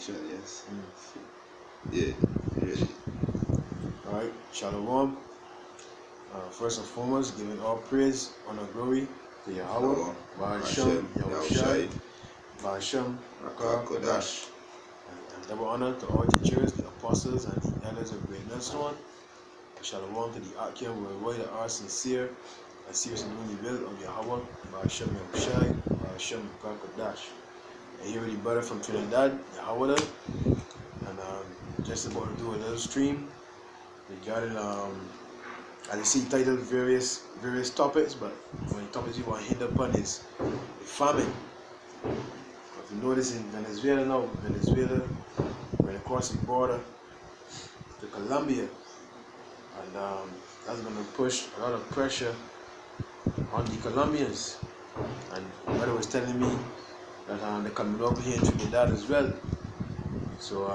actually, yes. Yeah, really. Alright, Shalom. First and foremost, giving all praise, honor, glory to Yahweh, Ba'ashem, Yahushai, Ba'ashem, Rakah, Kodash. And double honor to all teachers, the apostles, and the elders of Great Millstone. Shalom to the Akim, worldwide that are sincere and serious in doing the will of Yahweh, Ba'ashem, Yahushai, Ba'ashem, Rakah, Kodash. And here with the brother from Trinidad, Yahweh, and just about to do a little stream regarding as you see titled various topics, but one of the topics we want to hit upon is the famine. If you notice in Venezuela now, Venezuela went across the border to Colombia, and that's going to push a lot of pressure on the Colombians. And my brother was telling me that they're coming over here in Trinidad as well. So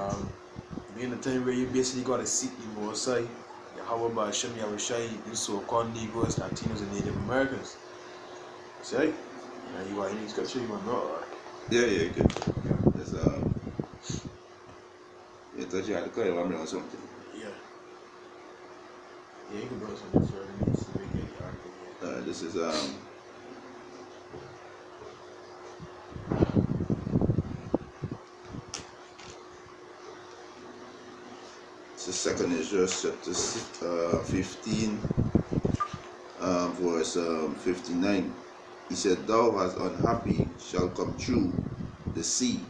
being the time where you basically got to seek the Most High, Yahweh Ba'ashem Yahushai, these so-called Negroes, Latinos, and Native Americans. See? Now you got any scripture you want to know? Yeah, good. There's you thought you had to call or something. Yeah, you can bring something further. Needs to make the article here. This is the second Israel chapter 15, verse 59. He said, "Thou as unhappy shall come through the sea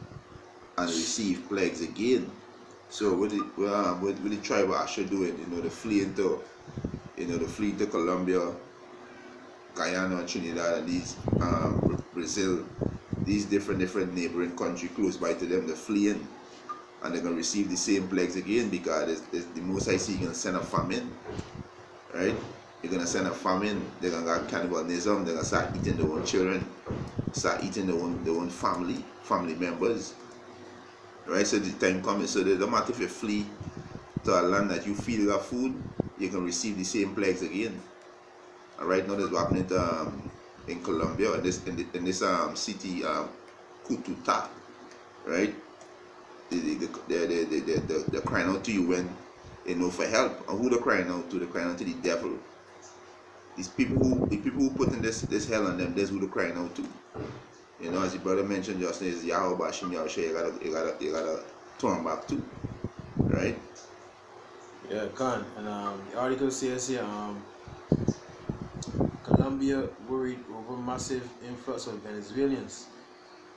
and receive plagues again." So what the tribe are actually doing, the fleeing to Colombia, Guyana, Trinidad, and these Brazil, these different neighboring countries close by to them, they're fleeing. And they're going to receive the same plagues again because the Most High is going to send a famine, right? They're going to send a famine. They're going to have cannibalism. They're going to start eating their own children, start eating their own family members, right? So the time comes. So it doesn't matter if you flee to a land that you feel you have food, you can receive the same plagues again. And right now, that's happening in Colombia, in this city, Cututa, right? They're crying out to you when they know for help. And who they're crying out to? They're crying out to the devil. The people who put in this hell on them, that's who they're crying out to. As the brother mentioned just now, is Yahweh Ba'ashem Yahushai. You gotta turn back to, right? Yeah, Khan. And the article says here, Colombia worried over massive influx of Venezuelans.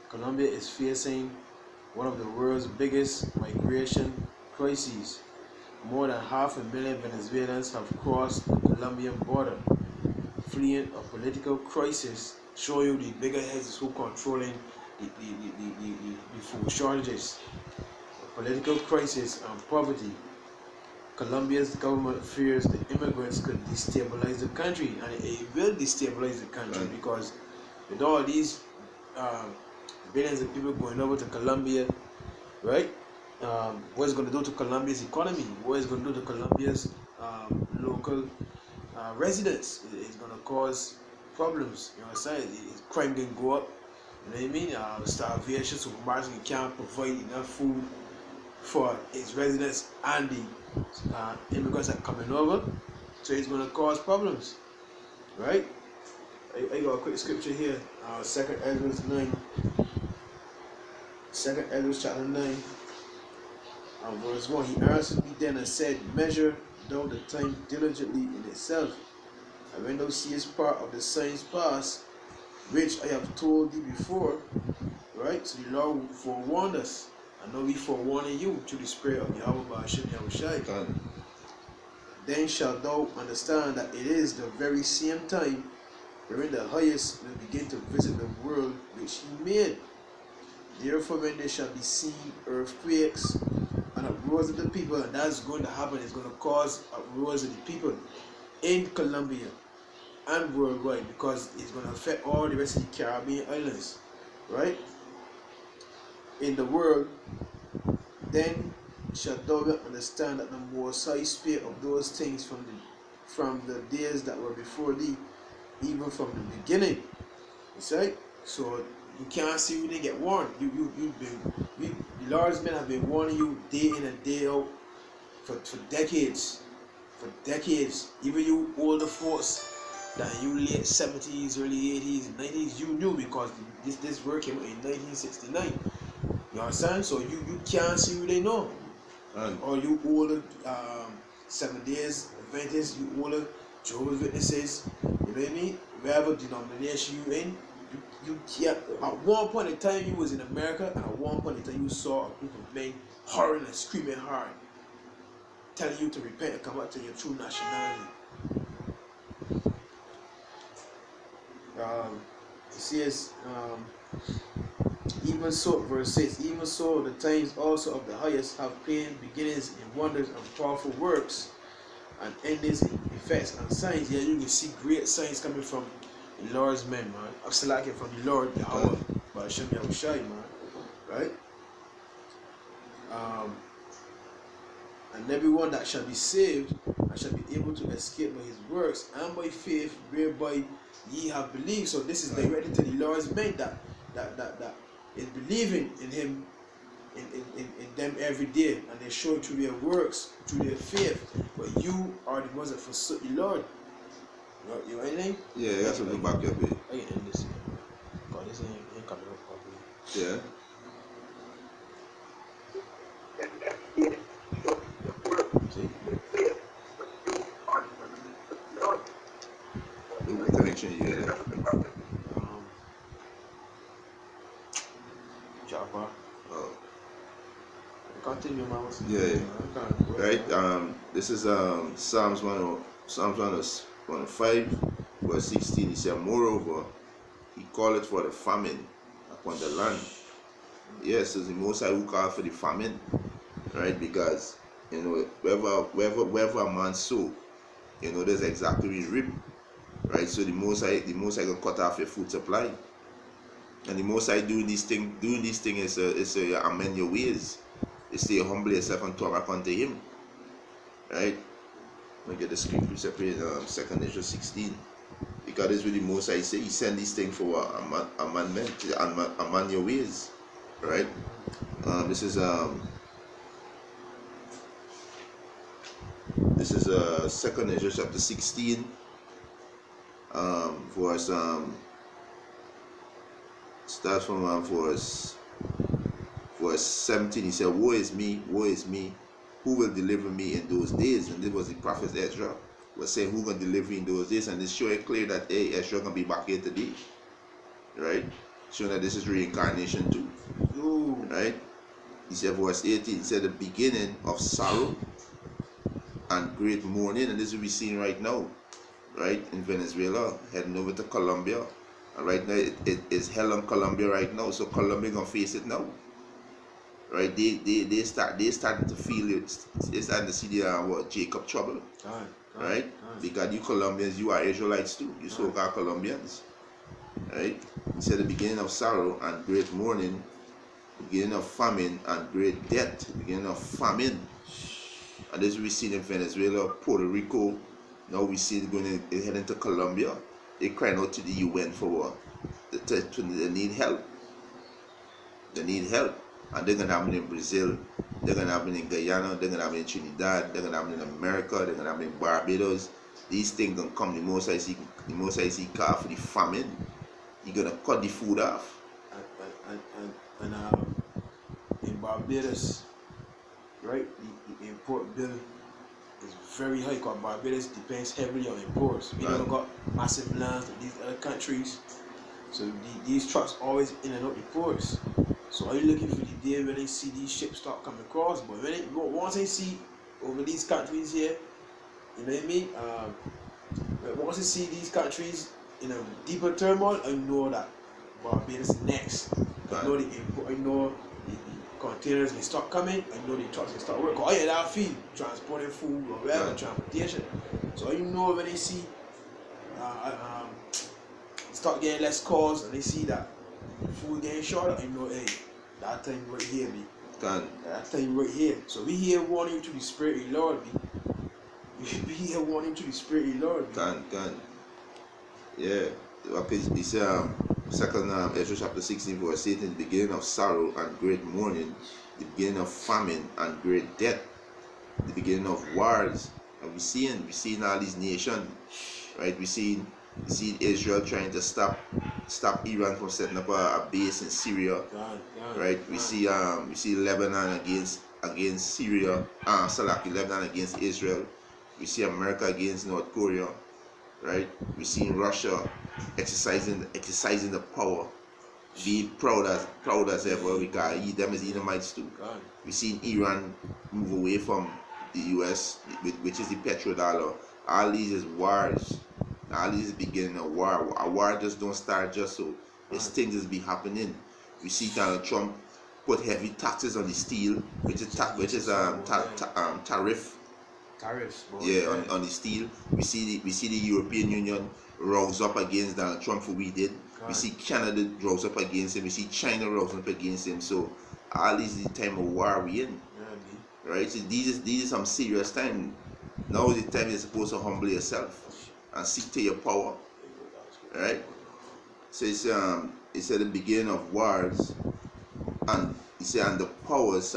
Colombia is facing one of the world's biggest migration crises. More than 500,000 Venezuelans have crossed the Colombian border, fleeing a political crisis, showing you the bigger heads who controlling the food shortages, a political crisis and poverty. Colombia's government fears the immigrants could destabilize the country, and it will destabilize the country because with all these billions of people going over to Colombia, right? What it's going to do to Colombia's economy? What it's going to do to Colombia's local residents? It's going to cause problems. You know what I'm saying? Crime can go up. You know what I mean? Starvation, supermarkets can't provide enough food for its residents and the immigrants that are coming over. So it's going to cause problems, right? I got a quick scripture here. 2nd Ezra 9. 2nd Ezra chapter 9, verse 1. He answered me then and said, "Measure thou the time diligently in itself, and when thou seest part of the signs pass, which I have told thee before," right? So the Lord forewarned us, and now we forewarning you through the spirit of Yahweh Ba'ashem Yahushai. Then shalt thou understand that it is the very same time wherein the highest will begin to visit the world which he made. Therefore, when there shall be seen earthquakes and uproars of the people, and that's going to happen, it's going to cause uproars of the people in Colombia and worldwide, because it's going to affect all the rest of the Caribbean islands, right? In the world, then shalt thou understand that the Most High spake of those things from the days that were before thee, even from the beginning. You see? So you can't see when they get warned. the Lord's men have been warning you day in and day out for decades. For decades. Even you older folks that you late 70s, early 80s, 90s, you knew because this work came out in 1969. You understand? So you can't see who they know. Or you older 7 days Adventists, you older Jehovah's Witnesses, you know what I mean? Wherever denomination you in, you can't. At one point in time you was in America, and at one point in time you saw a group of men hollering and screaming hard, telling you to repent and come back to your true nationality. It says, even so, verse 6, even so the times also of the highest have plain beginnings in wonders and powerful works, and endings in effects and signs. Yeah, you can see great signs coming from the Lord's men, man. I'm selecting from the Lord, Yahweh, by Hashem Yahushai, man. Right? And everyone that shall be saved and shall be able to escape by his works and by faith whereby ye have believed. So this is directed to the Lord's men that is believing in him, in them every day, and they show it through their works, through their faith. But you are the ones that forsook the Lord. You know anything? Yeah, that's something back up here. I can end this here. God, this ain't coming up properly. Yeah. See? What connection you get there? Japa. Oh. Continue, man. Yeah. Right. This is Psalms 105, verse 16. He said, moreover, he calleth for the famine upon the land. Yes, it's the Most High who called for the famine, right? Because you know, wherever a man sow, you know, there's exactly what he reap, right? So the Most High gonna cut off your food supply, and the Most High doing this thing is amend your ways. It's to humble yourself and turn back unto Him, right? Let me get the screen precept in 2nd Ezra 16. Because this is what the Most High say. He send this thing for amendment, amend your ways, right? This is 2nd Ezra chapter 16, verse start from verse 17. He said, woe is me, who will deliver me in those days? And this was the prophet Ezra was saying, who gonna deliver you in those days? And it's showing clear that Ezra gonna be back here today, right? Showing that this is reincarnation too. Ooh. Right? He said, verse 18, he said, the beginning of sorrow and great mourning. And this is what we're seeing right now, right? In Venezuela, heading over to Colombia. And right now, it is hell on Colombia right now. So Colombia gonna face it now. Right? They starting to feel it. They starting to see the Jacob trouble. Right? Because you Colombians, you are Israelites too. You so-called Colombians. Right? He said the beginning of sorrow and great mourning, beginning of famine and great death, beginning of famine. And this we see in Venezuela, Puerto Rico. Now we see it heading to Colombia. They crying out to the UN for what? They need help. They need help. And they're gonna happen in Brazil, they're gonna happen in Guyana, they're gonna happen in Trinidad, they're gonna happen in America, they're gonna happen in Barbados. These things gonna come. The Most High see call for the famine. You're gonna cut the food off. And in Barbados, right, the import bill is very high because Barbados depends heavily on imports. We never got massive lands in these other countries, so these trucks always in and out the ports. So are you looking for the day when they see these ships start coming across? But once they see over these countries here, you know what I mean? Once they see these countries in a deeper turmoil, I know that Barbados next. I know the import, I know the containers can start coming, I know the trucks can start working. Oh yeah, that feed, transporting food or whatever, transportation. So you know when they see start getting less calls and they see that food getting short, I know, hey, that time right here, me. That time right here. So we here warning you to the Spirit of the Lord, me. We here warning to the Spirit of the Lord, me. Yeah. Okay, he said, 2nd Ezra chapter 16, verse 18, the beginning of sorrow and great mourning, the beginning of famine and great death, the beginning of wars. And we seeing all these nations, right? We see Israel trying to stop Iran from setting up a base in Syria, right? We see Lebanon against Syria, Lebanon against Israel. We see America against North Korea, right? We see Russia exercising the power, being proud as ever, because them is Edomites too. We see Iran move away from the US, which is the petrodollar. All these is wars. All these is beginning of war. A war just don't start just so. There's things that's be happening. We see Donald Trump put heavy taxes on the steel, which is tariff. Tariffs, boy. Yeah, on the steel. We see the European Union rose up against Donald Trump for what we did. We see Canada rose up against him. We see China rose up against him. So all this is the time of war we in. Right? So these is some serious time. Now is the time you're supposed to humble yourself and seek to your power. Right? So it's at the beginning of wars, and he said, and the powers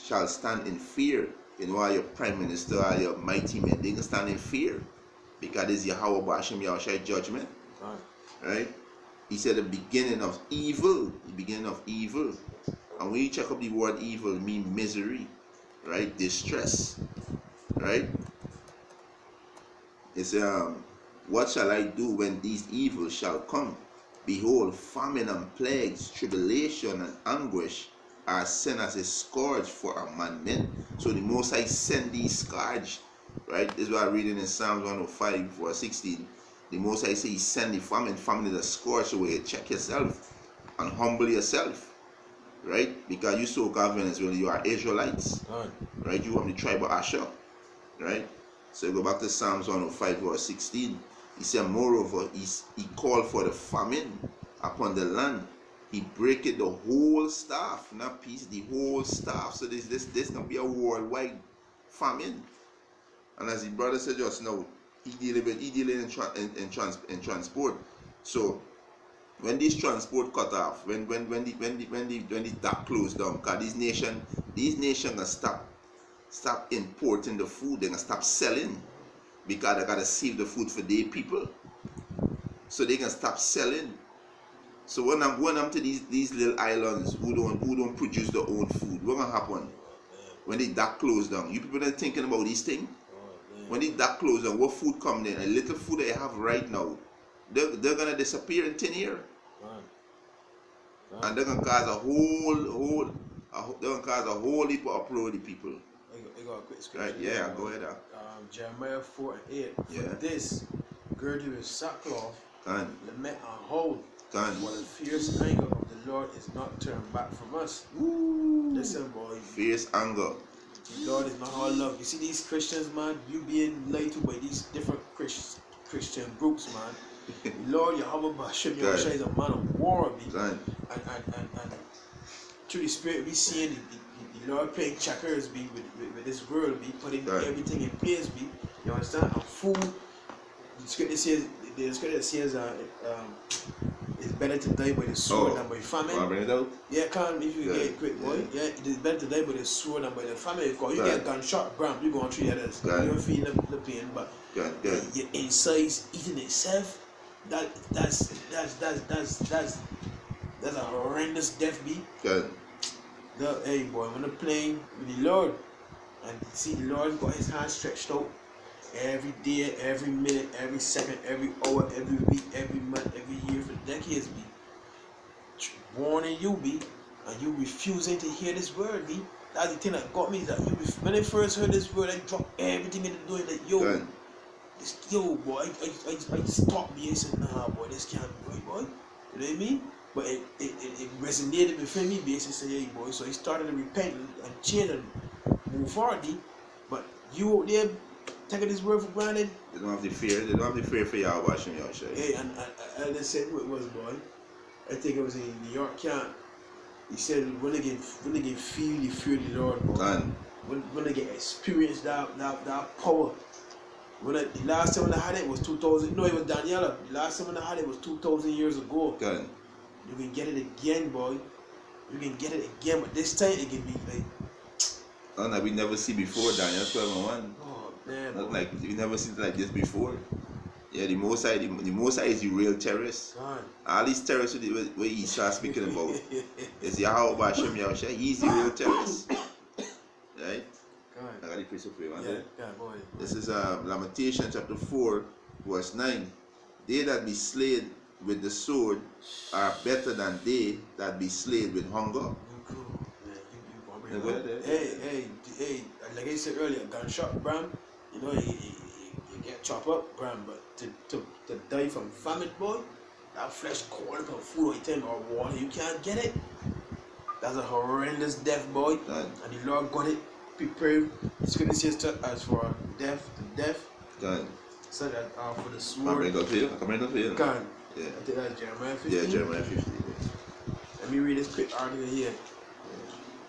shall stand in fear. You know, all your prime minister, all your mighty men, they can stand in fear, because it's Yahweh Bashim Yahushai judgment. Right? He said the beginning of evil. The beginning of evil. And when you check up the word evil, it means misery, right? Distress. Right? It's what shall I do when these evils shall come? Behold, famine and plagues, tribulation and anguish are sent as a scourge for our men. So the Most High send these scourge, right? This is what I'm reading in Psalms 105 verse 16. The Most High say he send the famine. Famine is a scourge, so you check yourself and humble yourself, right? Because you so governance, when you are Israelites, right? You are the tribe of Asher, right? So go back to Psalms 105 verse 16. He said, moreover, he called for the famine upon the land. He breaketh the whole staff, not piece, the whole staff. So this gonna be a worldwide famine. And as the brother said just now, he dealing in transport. So when this transport cut off, when the dock closed down, because these nations gonna stop importing the food, they're gonna stop selling, because they gotta save the food for their people. So they can stop selling. So when I'm going up to these little islands who don't produce their own food, what's gonna happen when the dock closed down? You people are thinking about these things. When the dock closed down, what food coming in? A little food they have right now, they're gonna disappear in 10 years. And they're gonna cause a whole heap of uproar to people. I got a quick scripture. Right, yeah, go ahead. Jeremiah 4:8. Yeah. For this, gird you with sackcloth, Done. lament and hold. Done. For the fierce anger of the Lord is not turned back from us. Woo. Listen, boy. Fierce anger. The Lord is not all love. You see these Christians, man, you being lied to by these different Christian groups, man. Lord Yahweh Bashim Yahushua is a man of war, and through the Spirit we seeing the Lord playing checkers with this world, putting everything in place, you understand? And food, the scripture says it's better to die by the sword than by famine. Bring it out? Yeah, can if you get it quick, boy. Yeah, it is better to die by the sword than by the famine. Because you get gunshot, gram, you go on 3 others. You don't feel the pain, but your insides eating itself. That's a horrendous death, be. Hey boy, when I'm playing with the Lord, and see the Lord got his hand stretched out every day, every minute, every second, every hour, every week, every month, every year for decades, be warning you, be, and you refusing to hear this word, be. That's the thing that got me, that when I first heard this word, I dropped everything in the door, like yo, boy, I stopped me. I said, nah, boy, this can't be right, boy. You know what I mean? But it resonated within me, basically, hey, boy. So he started to repent and change and move forward, but you out there taking this word for granted. They don't have the fear. They don't have the fear for Yahweh Hashem Yahushua. Hey, and I just said who it was, boy. I think it was in New York camp. He said when they get feel the fear of the Lord, boy. When they get experience that power. The last time I had it was 2000. No, it was Daniela. The last time I had it was 2,000 years ago. You can get it again, boy. you can get it again, but this time it can be like something that we never see before. Daniel 12:1. oh man, Not boy. like we never seen it like this before. Yeah, the Most High is the real terrorist. God. All these terrorists where he starts speaking about is Yahweh Hashem Yahushua. He's the real terrorist, right? God. I got the place for you. Yeah, God, go ahead. This is Lamentation chapter 4, verse 9. They that be slain with the sword are better than they that be slain with hunger. You cool, man. You gonna bring it up. Hey, like I said earlier, gunshot, Bram. You know, you get chopped up, Bram. But to die from famine, boy, that flesh cold up food or time or water, you can't get it. That's a horrendous death, boy. God. And the Lord got it prepared. The scripture says as for death, God. so that for the I sword. bring it up here. God. Yeah. I think that's Jeremiah 15. Yeah, Jeremiah 15. Let me read this quick article here.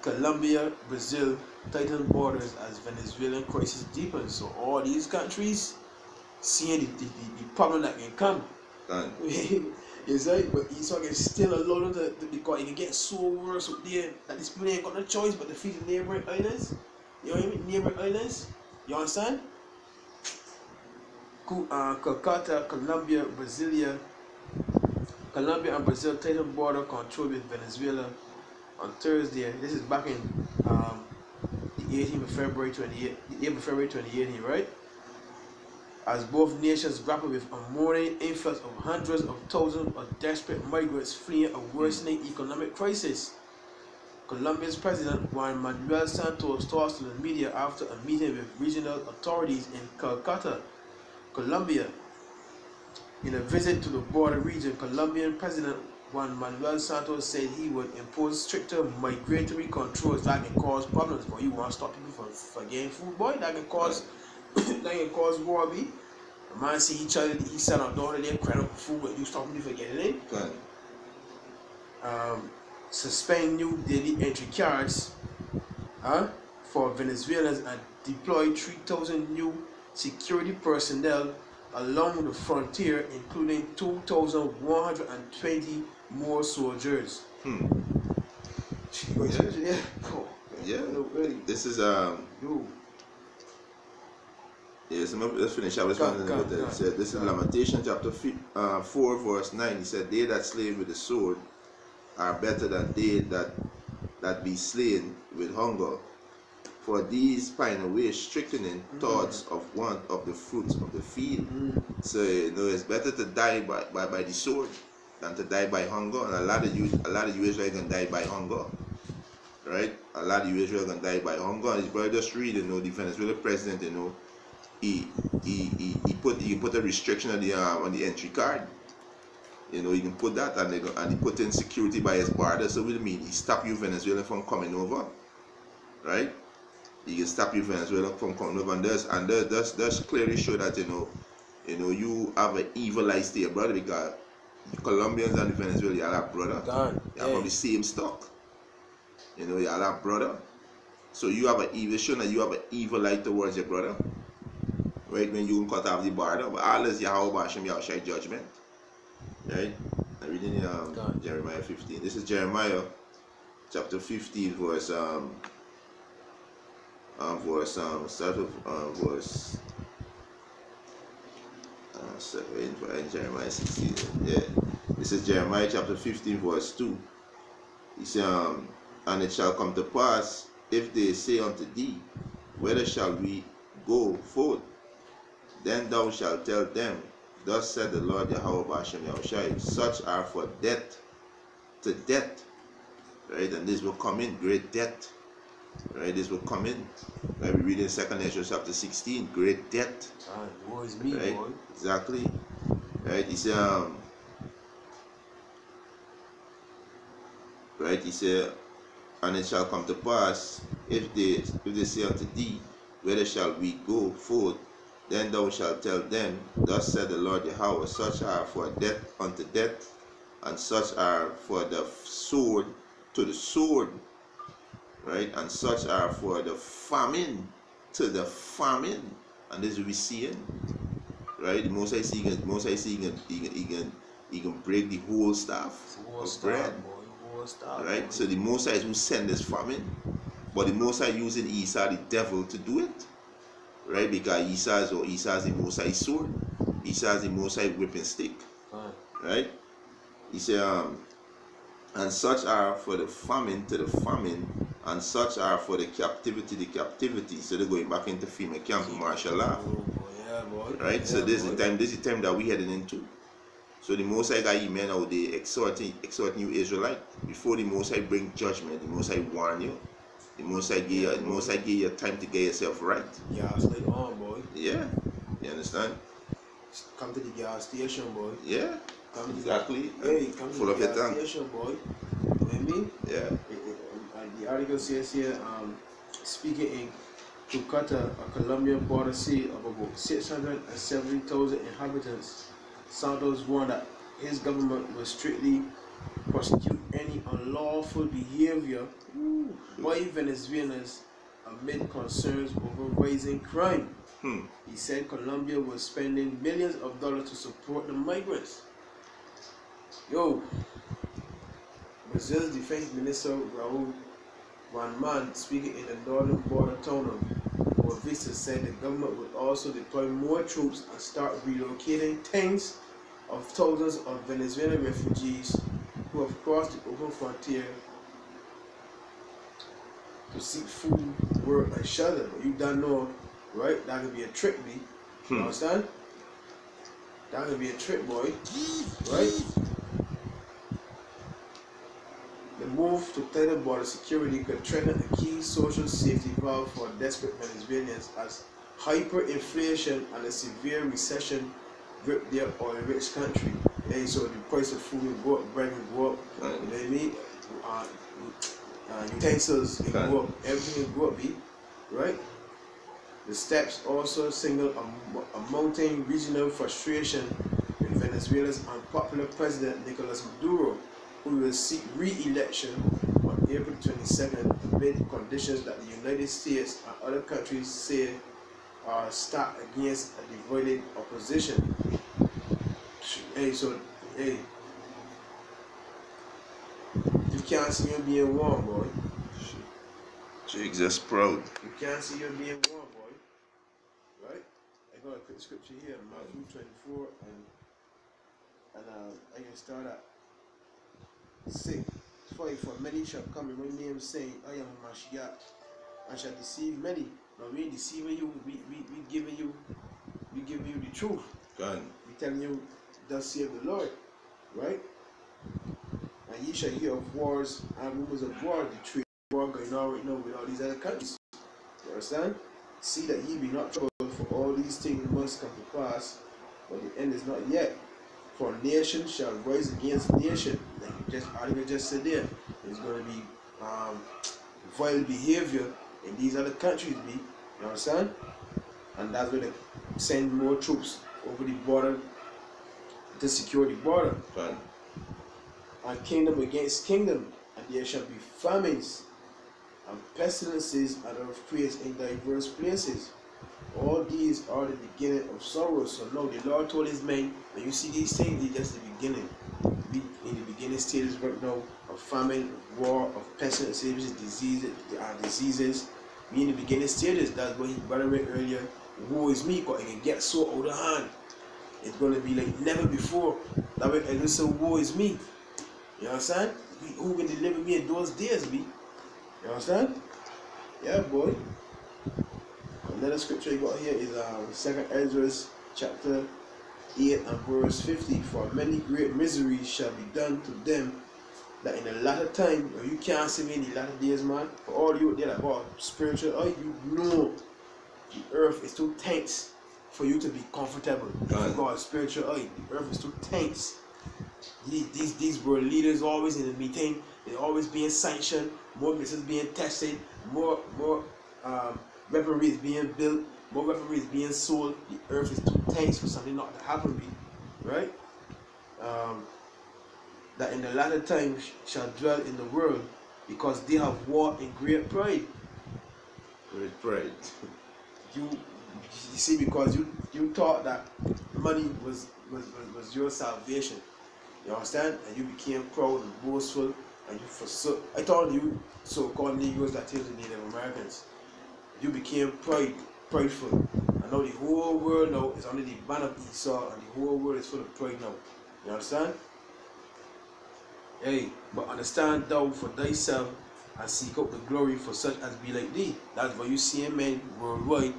Colombia, Brazil tighten borders as Venezuelan crisis deepens. So all these countries seeing the problem that can come. God. It's right, but he's talking still a lot of the because it can get so worse up there that these people ain't got no choice but to feed the neighboring islands. You know what I mean? Neighboring islands. You understand? Calcutta, Colombia and Brazil tighten border control with Venezuela on Thursday. This is back in the 18th of February 2018, right? As both nations grapple with a morning influx of hundreds of thousands of desperate migrants fleeing a worsening economic crisis. Colombia's President Juan Manuel Santos talks to the media after a meeting with regional authorities in Calcutta, Colombia. In a visit to the border region, Colombian President Juan Manuel Santos said he would impose stricter migratory controls that can cause problems. Boy, you want to stop people from getting food, boy? That can cause war. Be a man see each other, he sat out door there crying up for food, but you stop me from getting it. Suspend new daily entry cards for Venezuelans and deploy 3,000 new security personnel along the frontier, including 2,120 more soldiers. Yeah. This is yes, let's finish. I was wondering about that. Said this is Lamentation chapter 4, verse 9. He said, "They that slay with the sword are better than they that be slain with hunger. For these pine away strictening thoughts of want of the fruits of the field." So you know it's better to die by the sword than to die by hunger. And a lot of you Israel gonna die by hunger, right? A lot of you Israel gonna die by hunger. And his brother just read, you know, the Venezuelan president, you know, he put a restriction on the entry card. You know, you can put that, and he put in security by his border. So what do you mean? He stop you Venezuelan from coming over, right? He can stop you Venezuela from coming over, and does clearly show that you know you have an evil eye there, brother. Because the Colombians and the Venezuela, you are brother. You are from the same stock. You know, you are brother. So you have an evil, showing that you have an evil eye towards your brother, right? When you cut off the border, but all is Yahweh Hashem Yahushua judgment, right? I'm reading Jeremiah 15. This is Jeremiah chapter 15, verse Jeremiah 16. Yeah, this is Jeremiah chapter 15, verse 2. He said, "And it shall come to pass, if they say unto thee, Whither shall we go forth? Then thou shalt tell them, Thus said the Lord Yahweh Hashem Yahushua, such are for death to death." Right, and this will come in great death. Right, this will come in. Right, we read in 2 Nations chapter 16, great death. Woe is me, right, boy. Exactly. Right, he said, "And it shall come to pass, if they say unto thee, Whither shall we go forth? Then thou shalt tell them, Thus said the Lord Yahweh, such are for death unto death, and such are for the sword to the sword, right? And such are for the famine to the famine." And this we seeing, right? The Most High seeing he can break the whole staff of bread. gonna stop. Right? So the Most High is who send this famine, but the Most High using Esau, the devil, to do it. Right? Because Esau is the Most High sword. Esau is the Most High whipping stick. Right? He said, and such are for the famine to the famine, and such are for the captivity. So they're going back into female camp, martial law. Right? So this is the time that we heading into. So the Most High got you men out there exhorting you Israelite. Before the Most High bring judgment, the Most High warn you. The Most High give you time to get yourself right. Yeah, it's later on, boy. Yeah. You understand? Come to the gas station, boy. Yeah. Exactly. Hey, come to full the of your gas tongue. station, boy. You know what I mean? Yeah. The article says here, speaking in Calcutta, a Colombian border city of about 670,000 inhabitants, Santos warned that his government will strictly prosecute any unlawful behavior by Venezuelans amid concerns over rising crime. He said Colombia was spending millions of dollars to support the migrants. Yo, Brazil's defense minister Raul Vanman, speaking in the northern border town of Boa Vista, said the government would also deploy more troops and start relocating tens of thousands of Venezuelan refugees who have crossed the open frontier to seek food, work, and shelter. But you don't know, right? That could be a trick, B. You understand? That could be a trick, boy. Right? The move to tighten border security could threaten a key social safety valve for desperate Venezuelans as hyperinflation and a severe recession grip their oil-rich country. Hey, so the price of food will go up, bread will go up, you know what I mean? Utensils will go up, everything will go up, right? The steps also signal a mounting regional frustration with Venezuela's unpopular president Nicolas Maduro, who will seek re-election on April 22nd amid conditions that the United States and other countries say are stacked against a divided opposition. Hey, so, hey, you can't see you being warm, boy. Jake's just proud. You can't see you being warm, boy. Right? I got a quick scripture here, Matthew 24, and I can start at 6. For many shall come in my name, saying, I am Mashiach, and shall deceive many. Now we ain't deceiving you, we giving you the truth. God. We telling you, thus saith the Lord, right? And ye shall hear of wars and rumors of war, the trade war going on right now with all these other countries. You understand? See that ye be not troubled, for all these things must come to pass, but the end is not yet. For nation shall rise against nation. Like article just said there, there's going to be violent behavior in these other countries, you understand? And that's where they send more troops over the border to secure the border. Fine. And kingdom against kingdom, and there shall be famines and pestilences and earthquakes in diverse places. All these are the beginning of sorrows. So now the Lord told his men, when you see these things, they're just the beginning. Be in the beginning stages right now of famine, of war, of pestilences, diseases. Be in the beginning stages. That's what he brought it earlier. Woe is me, because it can get so out of hand. It's going to be like never before. That way, I just say, woe is me. You understand? Who can deliver me in those days, be? You understand? Yeah, boy. Another scripture you got here is 2 Ezra chapter 8 and verse 50. For many great miseries shall be done to them that in the latter time, you can't see me in the latter days, man. For all you there about spiritual, you know the earth is too tense for you to be comfortable. For God's spiritual eye, the earth is too tense. These world leaders always in the meeting, they're always being sanctioned, more missiles being tested, more weaponry is being built, more weaponry is being sold. The earth is too tense for something not to happen, right? That in the latter time shall dwell in the world, because they have walked in great pride. Great pride. You see, because you thought that money was your salvation. You understand? And you became proud and boastful and I told you, so-called Negroes that killed the Native Americans, you became prideful, and now the whole world now is under the ban of Esau, and the whole world is full of pride now. You understand? Hey, but understand thou for thyself, and seek out the glory for such as be like thee. That's why you see men worldwide,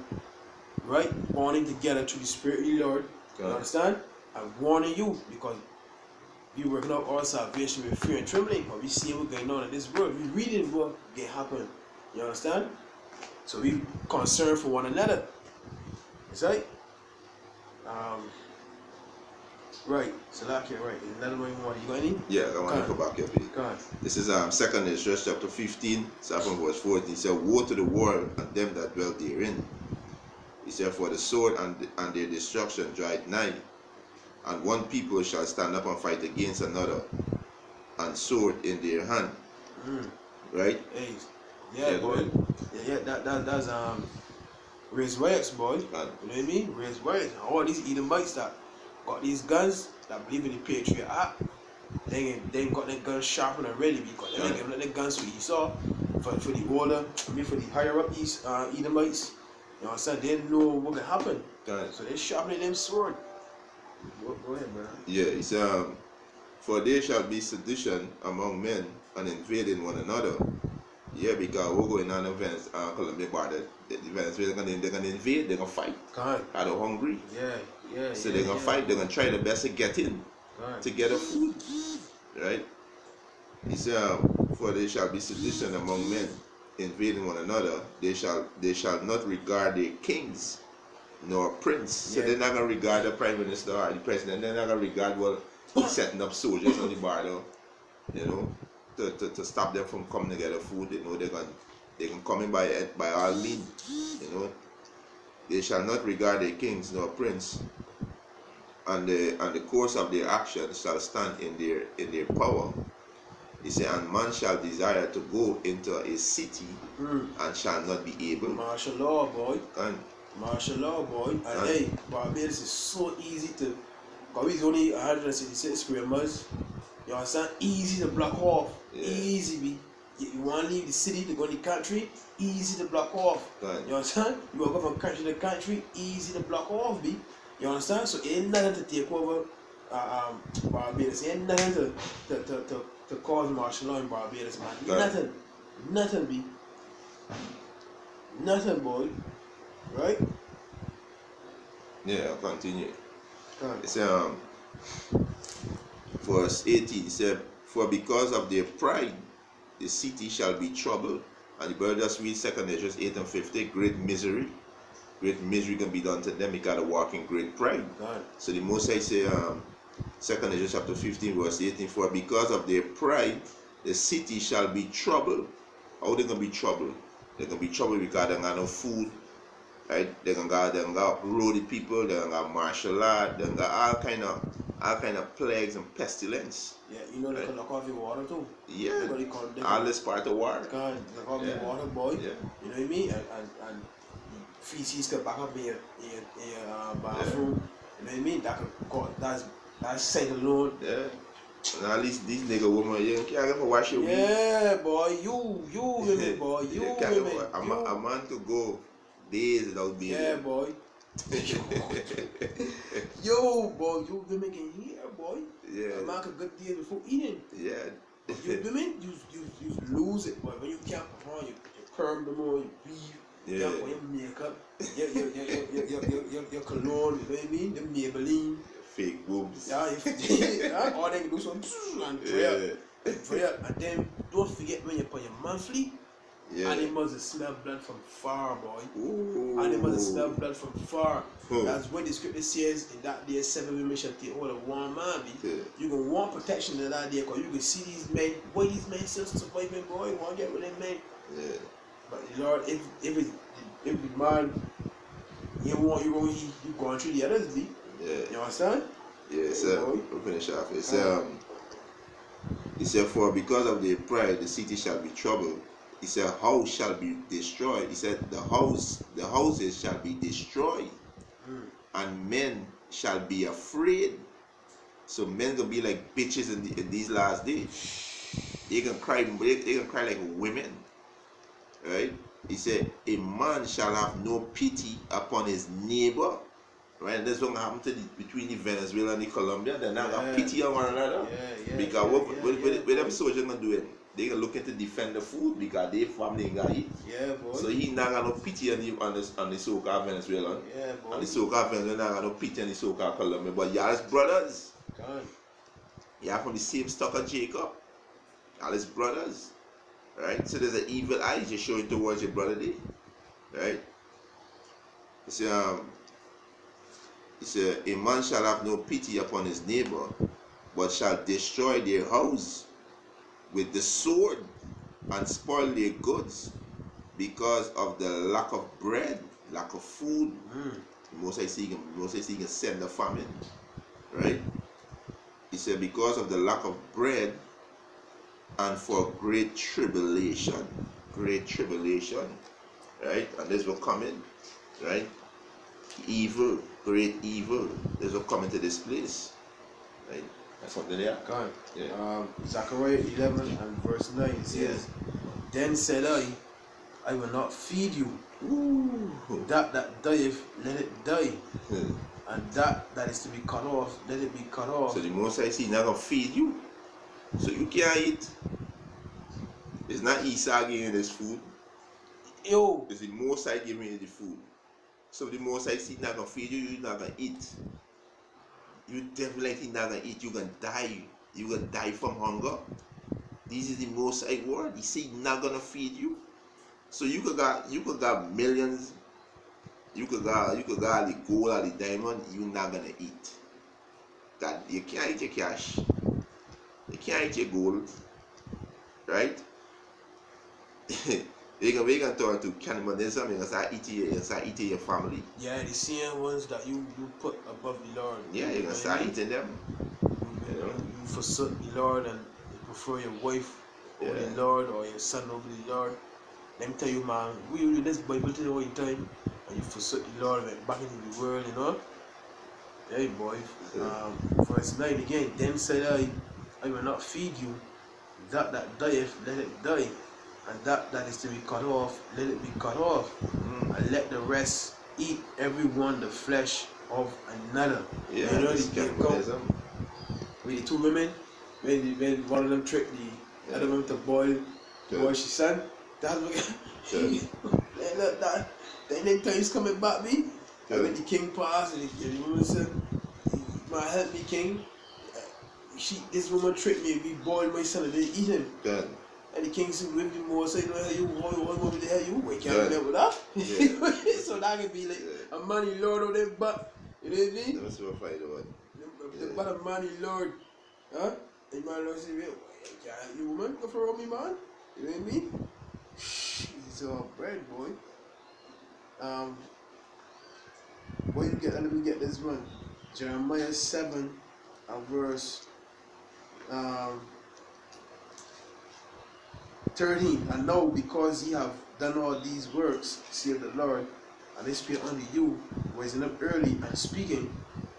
right, bonding together through the Spirit of the Lord. You understand? I'm warning you, because we working out our salvation with fear and trembling, but we see what's going on in this world. We reading what can happen. You understand? So we concerned for one another. Is right? Right. So like right. Another one you want? You got any? Yeah, I want to go back here, please. This is 2nd Ezra chapter 15, 7 verse 14. It said, "Woe to the world and them that dwell therein." He said, "For the sword and their destruction draweth nigh, and one people shall stand up and fight against another, and sword in their hand." Right? Hey, yeah, boy. Yeah, that's raise riots, boy. You know what I mean? Raise riots. All these Edomites that got these guns, that believe in the Patriot Act, they ain't got their guns sharpened and ready, because they ain't giving their guns for Esau, for the older, for the higher up Edomites. You know what I'm saying? They didn't know what could happen. So they sharpening them sword. Go ahead, brother. Yeah, it's "For there shall be sedition among men, and invading one another." Yeah, because we're going on events, Columbia border, the Venezuela, they're gonna invade, they're gonna fight. Are they hungry? Yeah. So they're gonna fight, they're gonna try their best to get in, to get the food. Right? He said, "For there shall be sedition among men, invading one another. They shall not regard their kings nor prince." So they're not gonna regard the prime minister or the president. They're not gonna regard what he's setting up soldiers on the border, you know, to stop them from coming to get the food. You know, they can come in by all means. You know, they shall not regard their kings nor prince, and the course of their actions shall stand in their power. He said, "And man shall desire to go into a city, and shall not be able." Martial law, boy. Martial law, boy. And hey, Barbados is so easy to, because it's only 166 square miles. You understand? Easy to block off. Easy, be. You want to leave the city to go to the country, easy to block off. You understand? You want to go from country to country, easy to block off, be. You understand? So ain't nothing to take over Barbados. Ain't nothing to cause martial law in Barbados, man. Nothing, be. Nothing, boy. Right? Yeah, I'll continue. It's verse 18. It said, "For because of their pride, the city shall be troubled." And the brother just read 2nd Ezra 8 and 50. Great misery can be done to them. They gotta walk in great pride. So the Most High say, 2nd Ezra chapter 15 verse 18, "For because of their pride, the city shall be troubled." How they gonna be troubled? They're gonna be troubled because they got no food. Right? They're gonna uproot the people. They're gonna martial law. They're gonna all kind of plagues and pestilence. Yeah, you know they can lock off your water too. Yeah, all this part of war. Lock off your water, boy. Yeah. You know what I mean? And feces can back up in your bathroom. You know what I mean? That could cause that's sight alone. Yeah. And at least these nigga woman, you can't ever wash your weed. Yeah, boy, you women, boy, you women. A man could go days without being. Yeah, boy. Yo, boy, you women can hear, boy. Yeah. A man could good days before eating. Yeah. You women, you lose it, boy. When you can't put on, you perm them on, you weave, you can't put your makeup, your cologne, you know what I mean? The Maybelline. Fake boobs. Yeah, or they can do some and prayer, and then don't forget when you put your monthly. Animals that smell blood from far, boy. Ooh. Animals that smell blood from far. That's what the scripture says in that day 7 women shall take hold of one man. You can want protection in that day, because you can see these men, boy, these men still surviving, boy. You want to get with them men. But Lord, if the man you want you going through the others, be. You understand? Yeah, so we'll finish off. It said, "For because of their pride, the city shall be troubled." He said, "House shall be destroyed." He said, the houses shall be destroyed, and men shall be afraid. So men gonna be like bitches in these last days. They can cry like women. Right? He said, a man shall have no pity upon his neighbor. Right? That's what happened between the Venezuela and the Colombia. They're not got pity on one another. Because what them soldiers gonna do it? They gonna look to defend the food because they family ain't gonna eat. Yeah, boy. So he not got no pity on the so-called Venezuelan. Yeah, boy. And the so-called Venezuelan not got no pity on the so-called Colombia. But y'all is brothers. God. Y'all from the same stock of Jacob. Y'all is brothers. Right? So there's an evil eye just showing towards your brother there. Right? He said, a man shall have no pity upon his neighbor, but shall destroy their house with the sword and spoil their goods because of the lack of bread, lack of food. Most I see can send the famine. Right? He said, because of the lack of bread and for great tribulation. Right? And this will come in. Right? Evil, great evil. This will come into this place. Right? That's something there. God. Yeah. Zechariah 11 and verse 9 it says, Then said I will not feed you. Ooh. That dieth, let it die. And that is to be cut off, let it be cut off. So the Most I see not gonna feed you. So you can't eat. It's not Esau giving you this food. Yo. It's the Most I giving you the food. So the Most I see not gonna feed you, you're not gonna eat. You definitely not gonna eat, you're gonna die. You're gonna die from hunger. This is the Most I word. He said not gonna feed you. So you could got millions. You could got the gold or the diamond, you're not gonna eat. That you can't eat your cash. You can't eat your gold. Right? They can turn to cannibalism and start eating your family. Yeah, the same ones that you put above the Lord. Yeah, you're gonna start eating them. You forsake the Lord and you prefer your wife over the Lord or your son over the Lord. Let me tell you, man, we read this Bible today all the time and you forsake the Lord and back into the world, you know. Hey boy. Verse 9 again, then said I will not feed you. That dieth, let it die. And that is to be cut off, let it be cut off. And let the rest eat every one the flesh of another. Yeah, you know the cannibalism. With the two women, when one of them tricked the other woman to boil she son. That's what then they tell he's coming back me. And when the king passed and the woman said, "My help me, king. This woman tricked me, we boiled my son and they eat him." Good. And the king said, "With the more say, no, you want me to help you? We can't remember that." So that could be like a money lord on their butt. You know what I mean? That's what I fight about. The butt of money lord. Huh? And my lord said, "You woman, go for me, man." You know what I mean? It's all bread, boy. Let me get this one. Jeremiah 7 and verse 13. And now because ye have done all these works, saith the Lord, and they speak unto you, rising up early and speaking,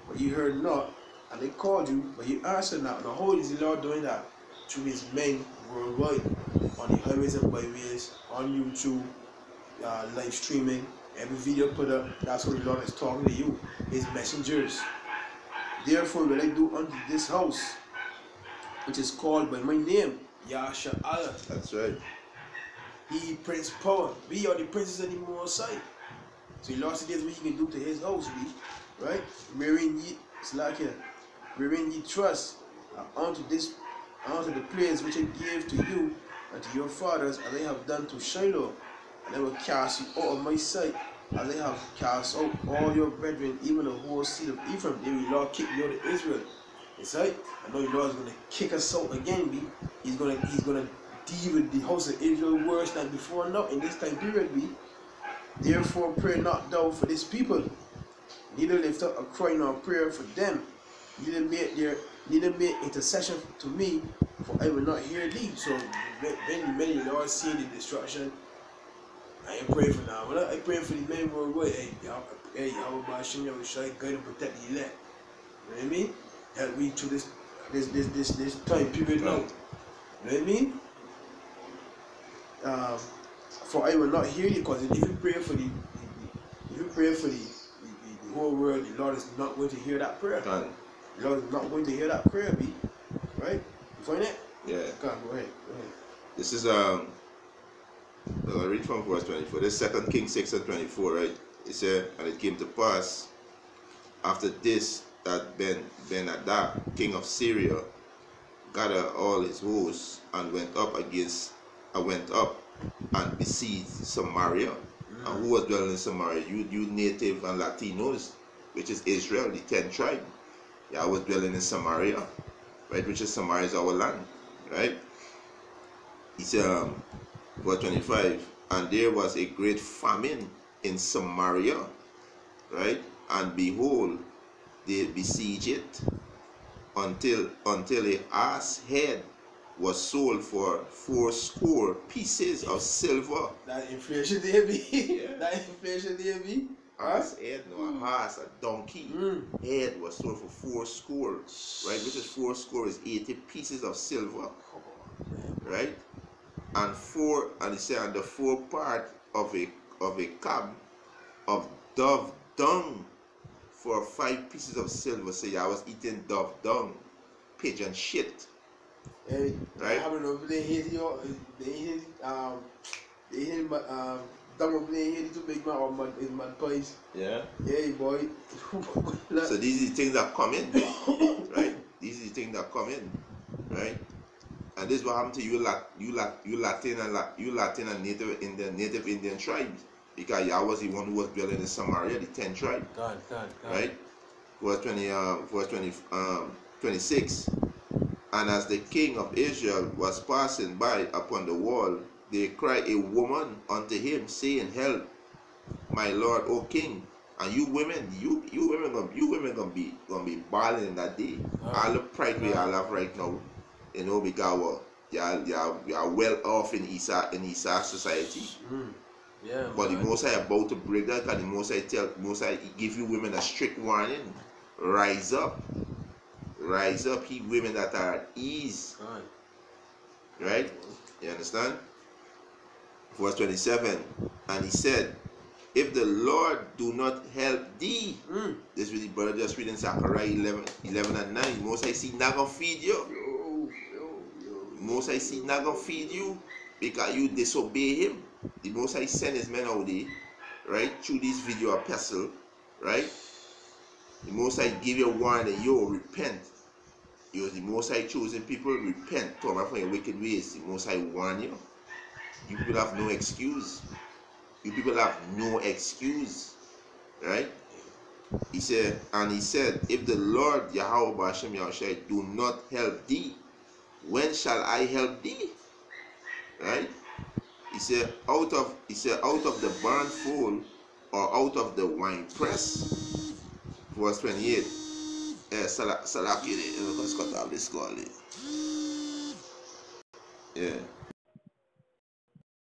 but you heard not, and they called you, but you answered not. Now how is the Lord doing that? Through his men worldwide, on the highways and byways, on YouTube, live streaming, every video put up, that's what the Lord is talking to you, his messengers. Therefore will I do unto this house, which is called by my name, Yasha Allah. That's right. He Prince Power. We are the princes of the Most High. So the Lord said what he can do to his house, right? Wherein ye, it's like here, wherein ye trust, unto the place which I gave to you and to your fathers, as I have done to Shiloh, and I will cast you out of my sight, as I have cast out all your brethren, even the whole seed of Ephraim. Then the Lord kicked you out of Israel. It's right. I know the Lord is going to kick us out again. He's going to deal with the house of Israel worse than before now in this time period. Therefore pray not thou for this people, neither lift up a cry nor prayer for them, neither make intercession to me, for I will not hear thee. So when the Lord see the destruction, I ain't praying for now. I pray for the men worldwide. Hey, Yahweh Hashem, Yahweh Shai, guide and protect the elect. You know what I mean? Help me through this time period now. You know what I mean? For I will not hear you, because if you pray for the whole world, the Lord is not going to hear that prayer. Done. The Lord is not going to hear that prayer, B. Right? You find it? Yeah. Go ahead. This is I'll read from verse 24. This is 2 Kings 6 and 24, right? It said, and it came to pass after this that Ben-Hadad, king of Syria, gathered all his hosts and went up and besieged Samaria. And who was dwelling in Samaria? You native and Latinos, which is Israel, the 10 tribe. Yeah, I was dwelling in Samaria, right? Which is Samaria is our land, right? He said, verse 25, and there was a great famine in Samaria, right? And behold, they besieged it until a ass head was sold for 80 pieces of silver. That inflation there be. Yeah. That inflation there be. Ass head, no, a horse, a donkey head was sold for 80, right? Which is 80 is 80 pieces of silver, right? And he said, and the 4 part of a cab of dove dung for 5 pieces of silver. Say, I was eating dove dung, pigeon shit. Hey, right? I haven't know if they hate you. They hate Dumb playing here to make my pies. Yeah. Yeah, boy. So these are the things that come in, right? These are the things that come in, right? And this is what happened to you Latin and Native Indian tribes, because Yah was the one who was dwelling in Samaria, the 10 tribe. God. Right? Verse 26. And as the king of Israel was passing by upon the wall, they cried a woman unto him, saying, help, my lord, O king. And you women gonna be balling in that day. All the pride we all have right now, you know, because you are well off in Isa society. Yeah. But the Most High about to break that, and the Most High give you women a strict warning. Rise up, ye women that are at ease. Right? You understand? Verse 27. And he said, if the Lord do not help thee, this is the brother just reading Zechariah 11 and 9. Most I see not gonna feed you. Most I see not gonna feed you because you disobey him. The Most I send his men out there, right? Through this video epistle, right? The Most I give you a warning, yo, repent. You the Most I chosen people, repent. Turn from your wicked ways. The Most I warn you. You people have no excuse. You people have no excuse, right? He said, if the Lord Yahweh B'Hashem Yahushai do not help thee, when shall I help thee? Right? He said, out of the barn fowl or out of the wine press. Verse 28. Salaki, let's cut off this call. Yeah.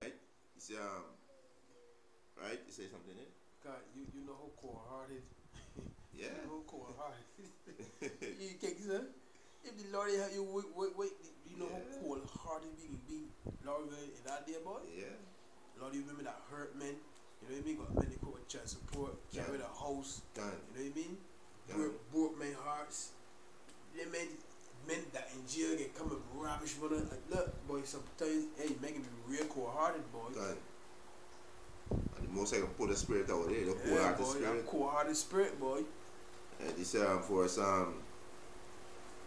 Right? He said, right? You say something there? God, you know how cold-hearted. Yeah. You know how cold-hearted. You can't say, if the Lord help you wait, you know how cold-hearted be Lord in that day, boy? Yeah. Lord, you women that hurt men, you know what I mean? Got men that put child support, carry the house, you know what I mean? Broke men's hearts. They men that in jail can come and ravish one another. Like, look, boy, sometimes, hey, making me real cold-hearted, boy. And the Most I can put the spirit out there, the cold-hearted spirit. Cold-hearted spirit, boy. And this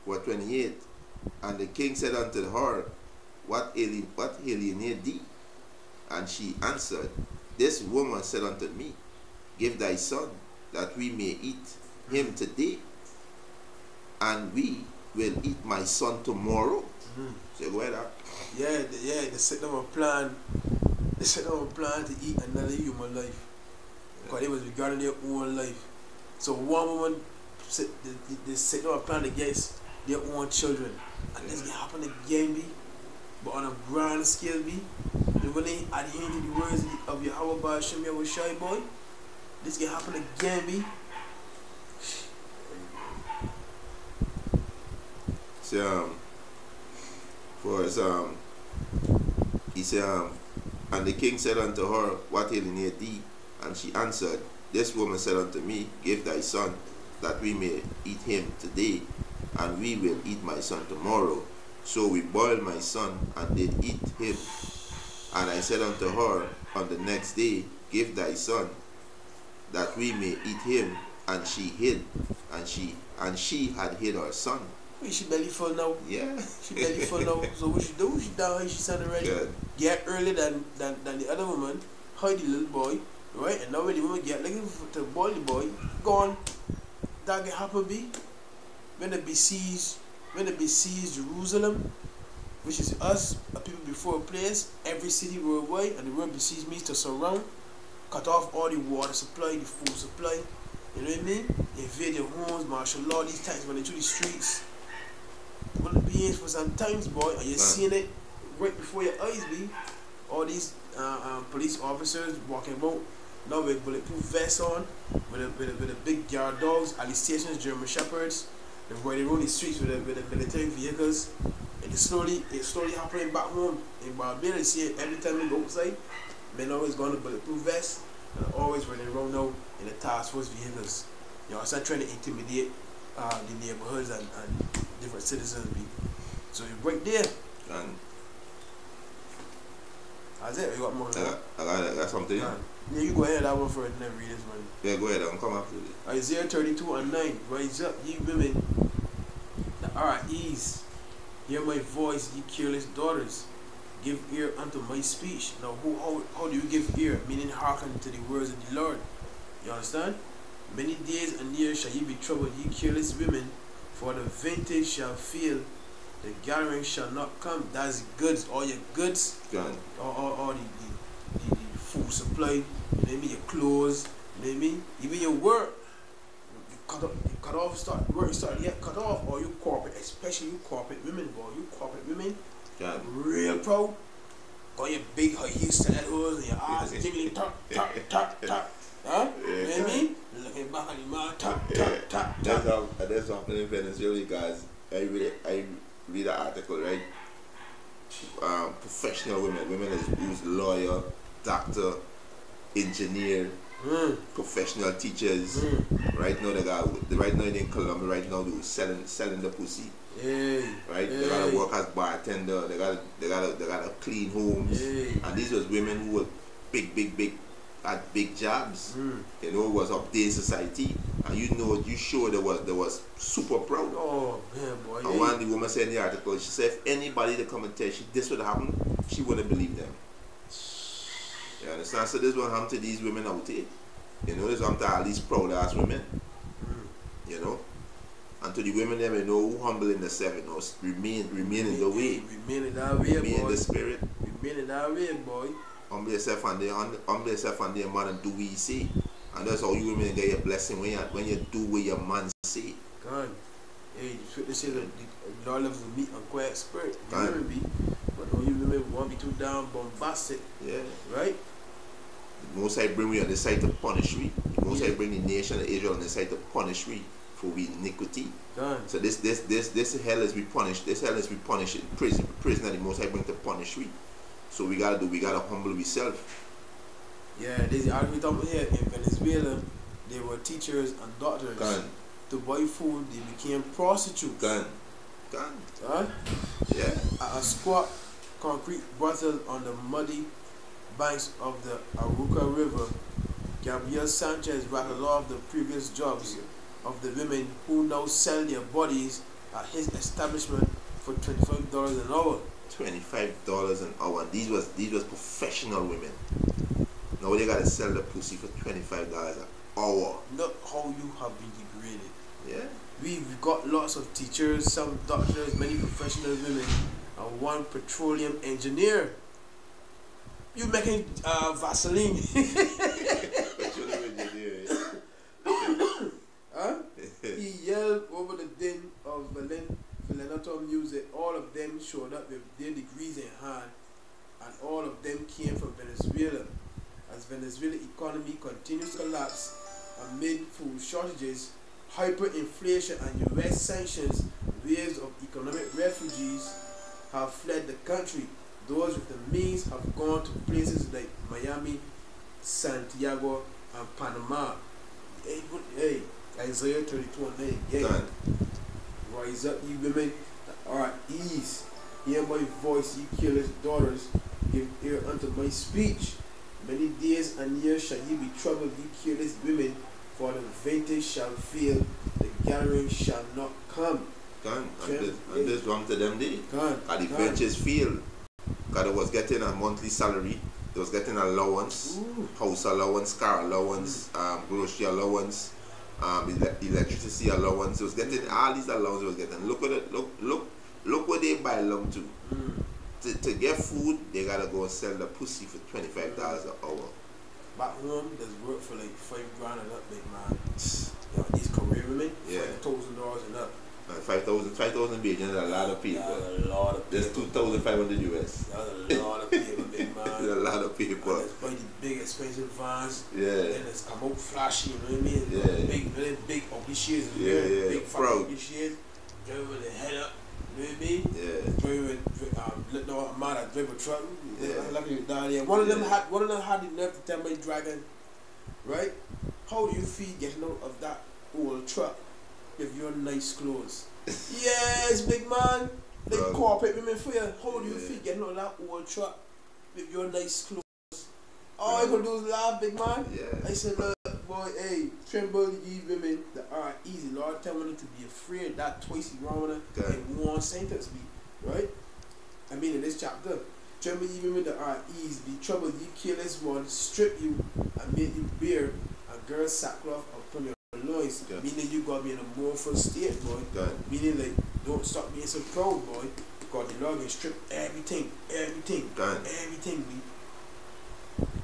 for 28. And the king said unto her, what alienate thee? And she answered, this woman said unto me, give thy son, that we may eat him today, and we will eat my son tomorrow. So go ahead. Yeah, they set them a plan. They set them a plan to eat another human life, because it was regarding their own life. So one woman they set them a plan against their own children, and this can happen again, B. But on a grand scale, B. When they adhere to the words of Yahweh B'Hashem Yahushai, boy, this can happen again, B. So For us, he said, and the king said unto her, what alienate thee? And she answered, this woman said unto me, give thy son, that we may eat him today, and we will eat my son tomorrow. So we boiled my son, and did eat him. And I said unto her on the next day, give thy son, that we may eat him. And she hid, and she had hid her son. She belly full now. Yeah. She belly full now. So what she do? She down here, she said already. Good. Get earlier than the other woman, hide the little boy, right? And now when the woman get looking to boil the boy, gone. That can happen be when they besiege Jerusalem, which is us, a people before a place, every city worldwide, and the word besiege means to surround, cut off all the water supply, the food supply. You know what I mean? Invade your homes, martial law, these times running through the streets. One of the beings for some times, boy, and you're seeing it right before your eyes, be all these police officers walking about now with bulletproof vests on, with a big yard dogs, at the stations, German shepherds, they're riding around the streets with the military vehicles, and it's slowly happening back home in Barbados. You see it every time we go outside, men always going to bulletproof vests, and always running around now in the task force vehicles. You know, start trying to intimidate the neighborhoods and different citizens. So you're right there. And that's it. You got more? I got something. Yeah, you go ahead. That one for it and then read this one. Yeah, go ahead. I'm coming after this. Isaiah 32:9. Rise up, ye women that are at ease. Hear my voice, ye careless daughters. Give ear unto my speech. Now, how do you give ear? Meaning hearken to the words of the Lord. You understand? Many days and years shall ye be troubled, ye careless women, for the vintage shall fail, the gathering shall not come. That's goods, all your goods, all the food supply, you know what I mean, your clothes, you know what I mean, even your work. Cut off, work start cut off, or you corporate, especially you corporate women, boy, you corporate women, real proud, got your big high heel stilettos and your ass jiggling, tap, tap, tap, tap, huh? You know what I mean? Looking back at the man, tap, tap, tap, tap. That's something in Venezuela, guys. I read an article, right? Professional women who's lawyer, doctor, engineer, professional teachers. Right now in Colombia, right now they were selling the pussy. Right? They gotta work as bartender, they gotta clean homes. And these was women who were big had big jobs. You know, it was up there in society. And you sure there was super proud. Oh man, boy. And one of the woman said in the article, she said if anybody to come and tell you this would happen, she wouldn't believe them. You understand? So this what happened to these women out here. You know, this happened to all these proud ass women. You know? And to the women them, you know, who humble in the seven, you know, remain in the way. Remain in that way, remain boy. In the spirit. Remain in that way, boy. Humble yourself and their man and do what you say. And that's how you women get your blessing when you do what your man say. God. Hey, they say that the Lord loves the meek and quiet spirit. You never be. But when you women want to be too down bombastic. Yeah. Right? The Most High bring we on the side to punish we. The Most High bring the nation of Israel on the side to punish we for we iniquity. God. So this hell is we punished. This hell is we punished in prison. Prison that the Most High bring to punish we. So we gotta humble ourselves. Yeah, there's the argument over here in Venezuela. They were teachers and doctors. Gun. To buy food, they became prostitutes. Gun. Huh? Yeah. A squat concrete brothel on the muddy banks of the Aruca River. Gabriel Sanchez rattled off the previous jobs of the women who now sell their bodies at his establishment for $25 an hour. $25 an hour. These was professional women. Now they gotta sell the pussy for $25 an hour. Look how you have been degraded. Yeah. We've got lots of teachers, some doctors, many professional women, and one petroleum engineer. You making Vaseline? Petroleum engineer. Huh? He yelled over the din of Vallenato music. All of them showed up with their degrees in hand, and all of them came from Venezuela. As Venezuela economy continues to collapse amid food shortages, hyperinflation, and US sanctions, waves of economic refugees have fled the country. Those with the means have gone to places like Miami, Santiago, and Panama. Hey, Isaiah 32:9. Yeah. Rise up, ye women that are at ease. Hear my voice, ye careless daughters. Give ear unto my speech. Many days and years shall ye be troubled, ye careless women, for the vintage shall fail, the gathering shall not come. And this wrong to them day. And the ventures fail. Because they was getting a monthly salary, they was getting allowance, house allowance, car allowance, grocery allowance, electricity allowance. They was getting all these allowances. Was getting. Look at it. Look what they buy along to. To get food, they gotta go and sell the pussy for $25 an hour. Back home, there's work for like $5,000 and up, big man. You know, these career women, $5,000 and up. 5,000 billion is a lot of people. That's a lot of people. There's 2,500 US. That's a lot of people, big man. There's a lot of people. Let's buy the big expensive vans. Yeah. Then let's come out flashy, you know what I mean? Yeah. Big ugly shades. Yeah. Big fat ugly shades. Drive with the head up. You know what I mean? Yeah. Drive with, let no man that drive a truck. Yeah. Down there. One of them had the nerve to tell my dragon, right? How do you feel getting out of that old truck with your nice clothes? Yes, big man. They corporate women for you. How do you feel getting out of that old truck with your nice clothes? All you gonna do is laugh, big man. Yeah. I said, look, boy, hey, tremble ye women that are easy. Lord, tell me to be afraid that twice you wrong with her and one sentence be, right? I mean, in this chapter, tremble ye women that are at ease, be troubled, ye careless one, strip you and make you bear a girl's sackcloth upon your loins. Meaning you gotta be in a mournful state, boy. Meaning like, don't stop being so proud, boy. Because the Lord will strip everything, everything.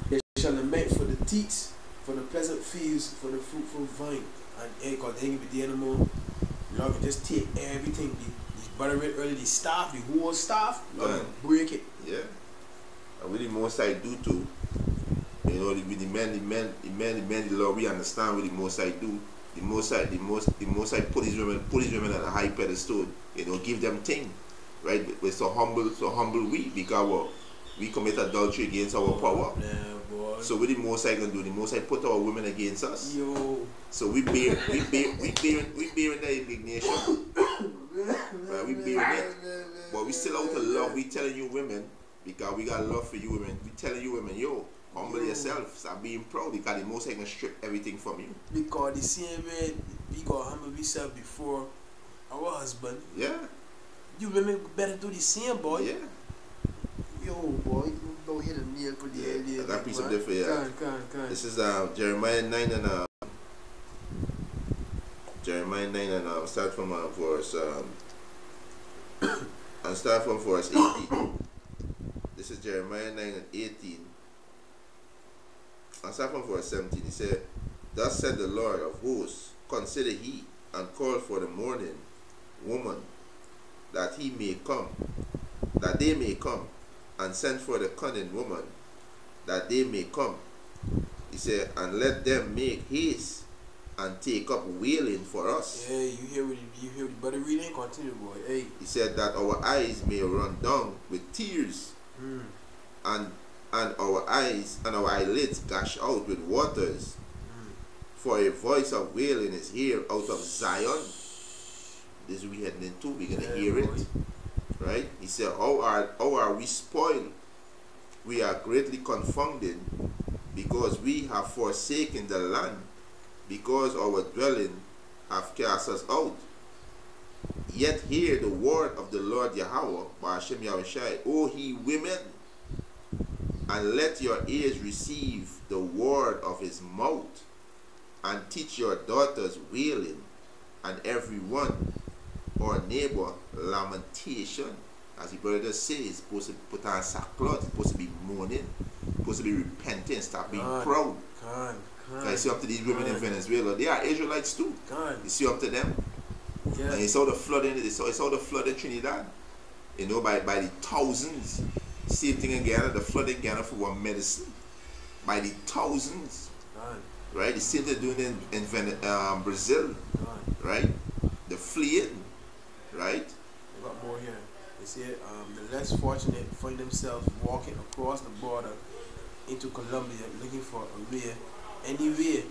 They shall lament for the teats, for the pleasant fields, for the fruitful vine. And because they ain't be there no more. The Lord will just take everything. These butter it early, the staff, the whole staff, break it. Yeah. And with the most I do too. You know, with the men, the Lord, we understand what the most I do. The most I put these women at a high pedestal. You know, give them thing, right? We're so humble we, because we commit adultery against our power. Boy. So what the most I can do? The most I put our women against us. Yo. So we bear the indignation. Right? We bear it, but we still out to love. We telling you women, because we got love for you women. We telling you women, yo. Humble yourself, stop being proud, because the most I can strip everything from you. Because the same way we got humble ourselves before our husband. Yeah. You women better do the same, boy. Yeah. Yo, boy, don't hit a nail for the idea. I got a piece of different, Can. This is Jeremiah 9 and Jeremiah 9 and start from verse and start from verse 18. This is Jeremiah 9 and 18. And start from verse 17, he said, Thus said the Lord of hosts, consider he, and call for the mourning woman, that they may come, and send for the cunning woman, that they may come. He said, and let them make haste, and take up wailing for us. Yeah, you hear the brother reading? Continue, boy. Hey. He said that our eyes may run down with tears, and our eyes and our eyelids gush out with waters. For a voice of wailing is here out of Zion. This we heading into, we're gonna hear it. Right? He said, how are we spoiled? We are greatly confounded, because we have forsaken the land, because our dwelling have cast us out. Yet hear the word of the Lord Yahweh, Ba'ashem Yahushai, O ye women, and let your ears receive the word of his mouth, and teach your daughters wailing, and every one or neighbor lamentation. As the brother just says, it's supposed to put on sackcloth, it's supposed to be mourning, it's supposed to be repenting, stop being proud. I see up to these women in Venezuela, they are Israelites too. You see up to them. Yeah. And it's all the flooding, it's all the flood in Trinidad. You know, by the thousands. Same thing again, the flood in Ghana for one medicine. By the thousands. Right? The same thing doing in Brazil. Right? The fleeing. Right? We got more here. say the less fortunate find themselves walking across the border into Colombia looking for a way, anywhere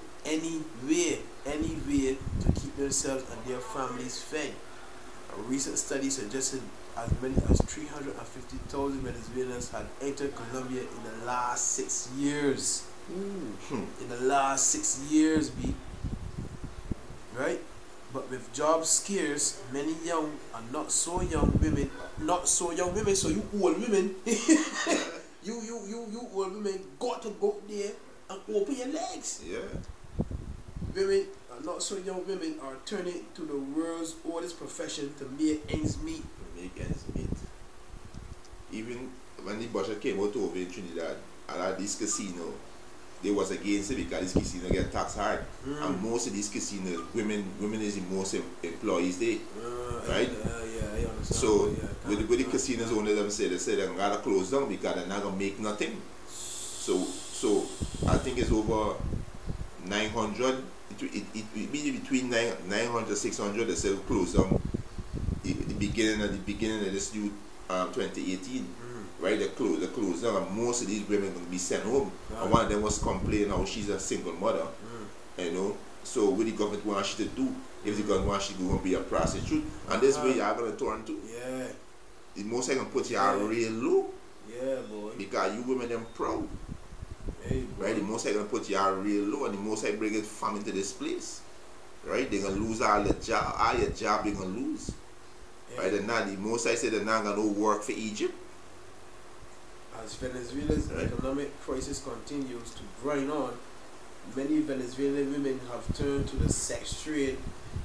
to keep themselves and their families fed. A recent study suggested as many as 350,000 Venezuelans had entered Colombia in the last 6 years. In the last 6 years, right? But with jobs scarce, many young and not so young women, so you old women, you old women got to go there and open your legs. Yeah. Women, not so young women, are turning to the world's oldest profession to make ends meet. Even when the budget came out over in Trinidad, at this casino, they was against it because this casino get taxed hard. And most of these casinos, women is the most employees there. Right? I understand. So with the casinos owner them say they're gonna close down because they're not gonna make nothing. So I think it's over 900. It be between 900 600. They say close down. The beginning of this new 2018. Right, they close down, and most of these women gonna be sent home. And one of them was complaining how she's a single mother. You know, so what the government wants you to do? If the government wants you to go and be a prostitute, and this way you're gonna turn to. Yeah. The most I can put you real low. Yeah, boy. Because you women them proud. Hey, boy. Right, the most I can put you real low, and the most I bring it famine to this place. Right, they're gonna lose all your job they're gonna lose. Yeah. Right, and now the most I say they're not gonna work for Egypt. As Venezuela's economic crisis continues to grind on, many Venezuelan women have turned to the sex trade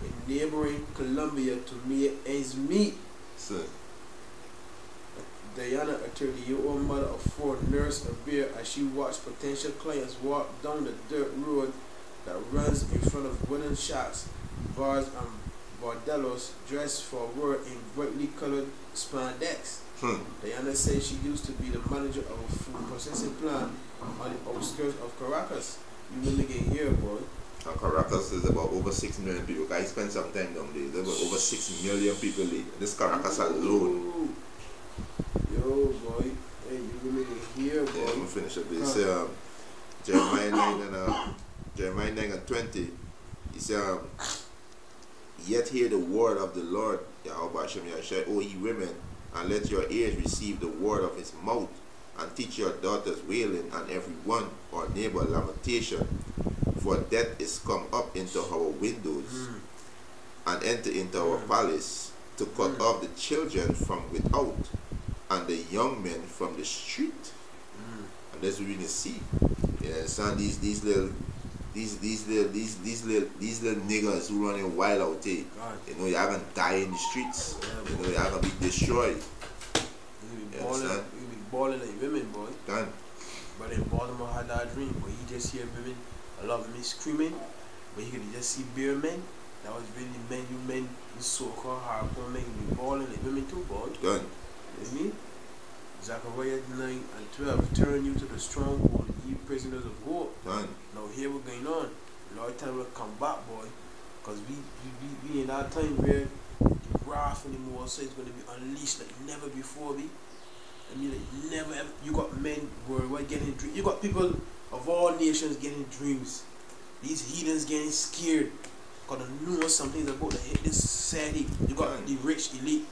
in neighboring Colombia to make ends meet. So, Diana, a 30-year-old mother of 4, nursed a bear as she watched potential clients walk down the dirt road that runs in front of wooden shops, bars, and bordellos dressed for work in brightly colored spandex. Diana says she used to be the manager of a food processing plant on the outskirts of Caracas. You will get here, boy. Caracas is about over 6 million people. I spent some time down there. There's about over 6 million people there. This Caracas alone. Yo, boy. Hey, you will get here, boy. Yeah, I'm gonna finish up this. Jeremiah 9 and 20. He said, yet hear the word of the Lord, Yahweh Hashem Yahshua, O ye women, and let your ears receive the word of his mouth, and teach your daughters wailing, and every one or neighbor lamentation. For death is come up into our windows, and enter into our palace, to cut off the children from without, and the young men from the street. And that's what we can see. You understand? These little niggas who running wild out there. You know, y'all gonna die in the streets. You know, y'all gonna be destroyed. You be balling like women, boy. Done. But in Baltimore had that dream, but he just hear women, a lot of women screaming, but he could just see beer men. That was really men, you so-called hardcore men, you be balling like women too, boy. Done. You know me? Zechariah 9 and 12, turn you to the stronghold, ye prisoners of war. Done. Now here what's going on. Lord time will come back, boy. Because we in that time where the wrath anymore, so it's going to be unleashed like never before. I mean, like never ever. You got men worldwide getting dreams. You got people of all nations getting dreams. These heathens getting scared. Got to know something about this society. You got the rich elite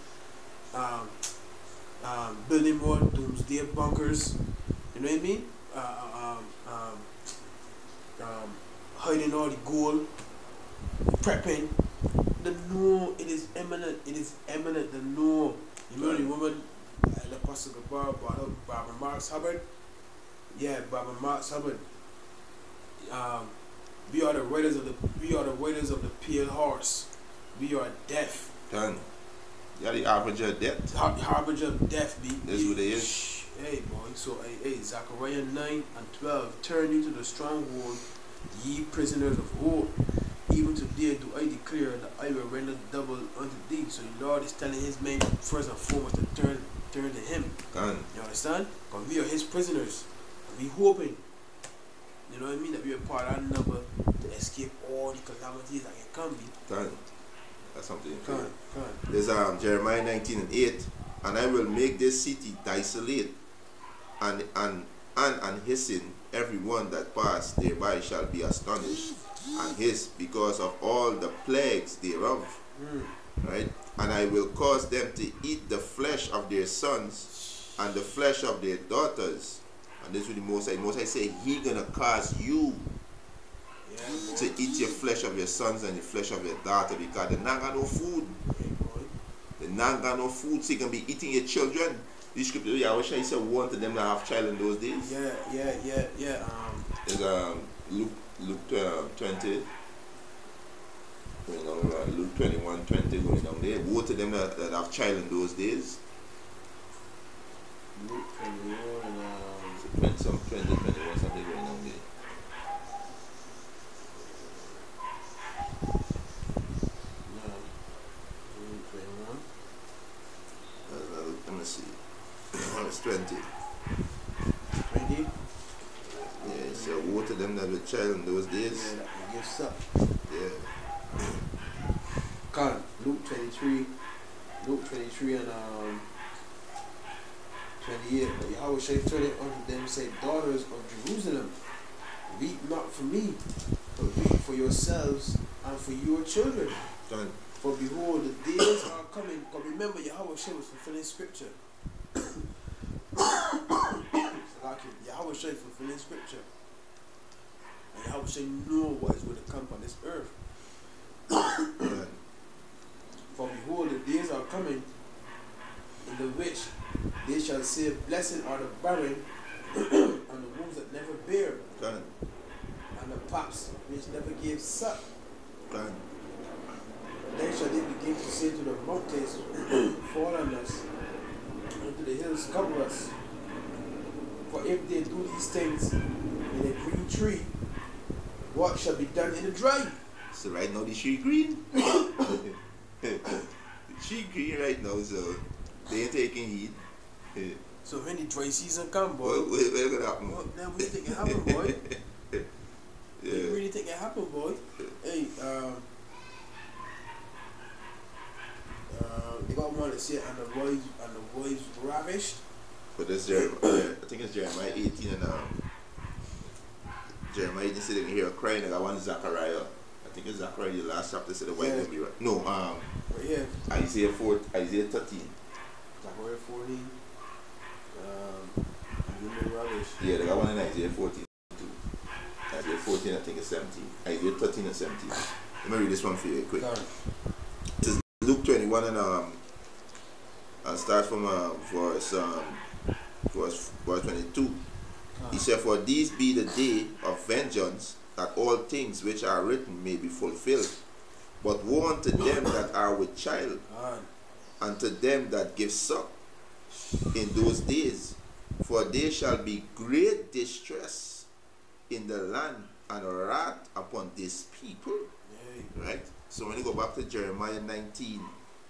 building more doomsday bunkers. You know what I mean? Hiding all the gold, prepping. The no, it is imminent. It is imminent. The no. You know the woman, the Pastor Barbara Marx Hubbard. Yeah, Barbara Marx Hubbard. We are the riders of the pale horse. We are death. Done. Yeah, the harbinger of death. Harbinger of death, be. That's what it is. Hey, boy. So, hey, Zechariah 9 and 12. Turn you to the stronghold, ye prisoners of war. Even today do I declare that I will render double unto thee. So the Lord is telling his men first and foremost to turn to him. Done. You understand? Because we are his prisoners. And we hoping, you know what I mean, that we are part of that number to escape all the calamities that can come. Done. That's something. Come. There's Jeremiah 19 and 8. And I will make this city desolate, and hasten, everyone that pass thereby shall be astonished and hiss because of all the plagues thereof. Right? And I will cause them to eat the flesh of their sons and the flesh of their daughters. And this is what the Most High say, he gonna cause you to eat your flesh of your sons and the flesh of your daughter, because they not got no food. They not got no food, so you can be eating your children. This scripture, I wish I said one to them that have child in those days. There's Luke 20. Going on, Luke 21:20 going down there. Woe to them that have child in those days. Luke 21 some 20, 21 something going on there. Luke 21. Let me see. It's 20. 20? Yeah, so woe to them that have a child in those days. Yeah, that will give suck. Yeah. God, Luke 23 and 28. But Yahweh shall turn it unto them, say, daughters of Jerusalem, weep not for me, but weep for yourselves and for your children. Done. For behold, the days are coming. Because remember, Yahweh shall was fulfilling scripture. Yahweh shall fulfilling scripture. And Yahweh shall know what is going to come on this earth. For behold, the days are coming in the which they shall say, blessed are the barren and the wombs that never bear, Done. and the paps which never gave suck. Done. Then shall they begin to say to the mountains, fall on us, and to the hills, cover us. For if they do these things in a green tree, what shall be done in the dry? So right now the tree green. The tree green right now, so they ain't taking heed. So when the dry season come, boy, What's gonna happen? what do you think it happen, boy? Yeah. You really think it happen, boy? Hey, they got one that said, and the boys ravished. But that's Jeremiah. I think it's Jeremiah 18 and Jeremiah 18 said they can hear a crying. I got one Zechariah. I think it's Zechariah, the last chapter said the white will be right. No, But yeah, Isaiah 13. Zechariah 14. And rubbish. Yeah, they got one in Isaiah 14 too. Isaiah 14, I think it's 17. Isaiah 13 and 17. Let me read this one for you quick. It is Luke 21 and I'll start from verse 22. He said, for these be the day of vengeance, that all things which are written may be fulfilled. But woe unto them that are with child, and to them that give suck in those days. For there shall be great distress in the land, and wrath upon this people. Right? So when you go back to Jeremiah 19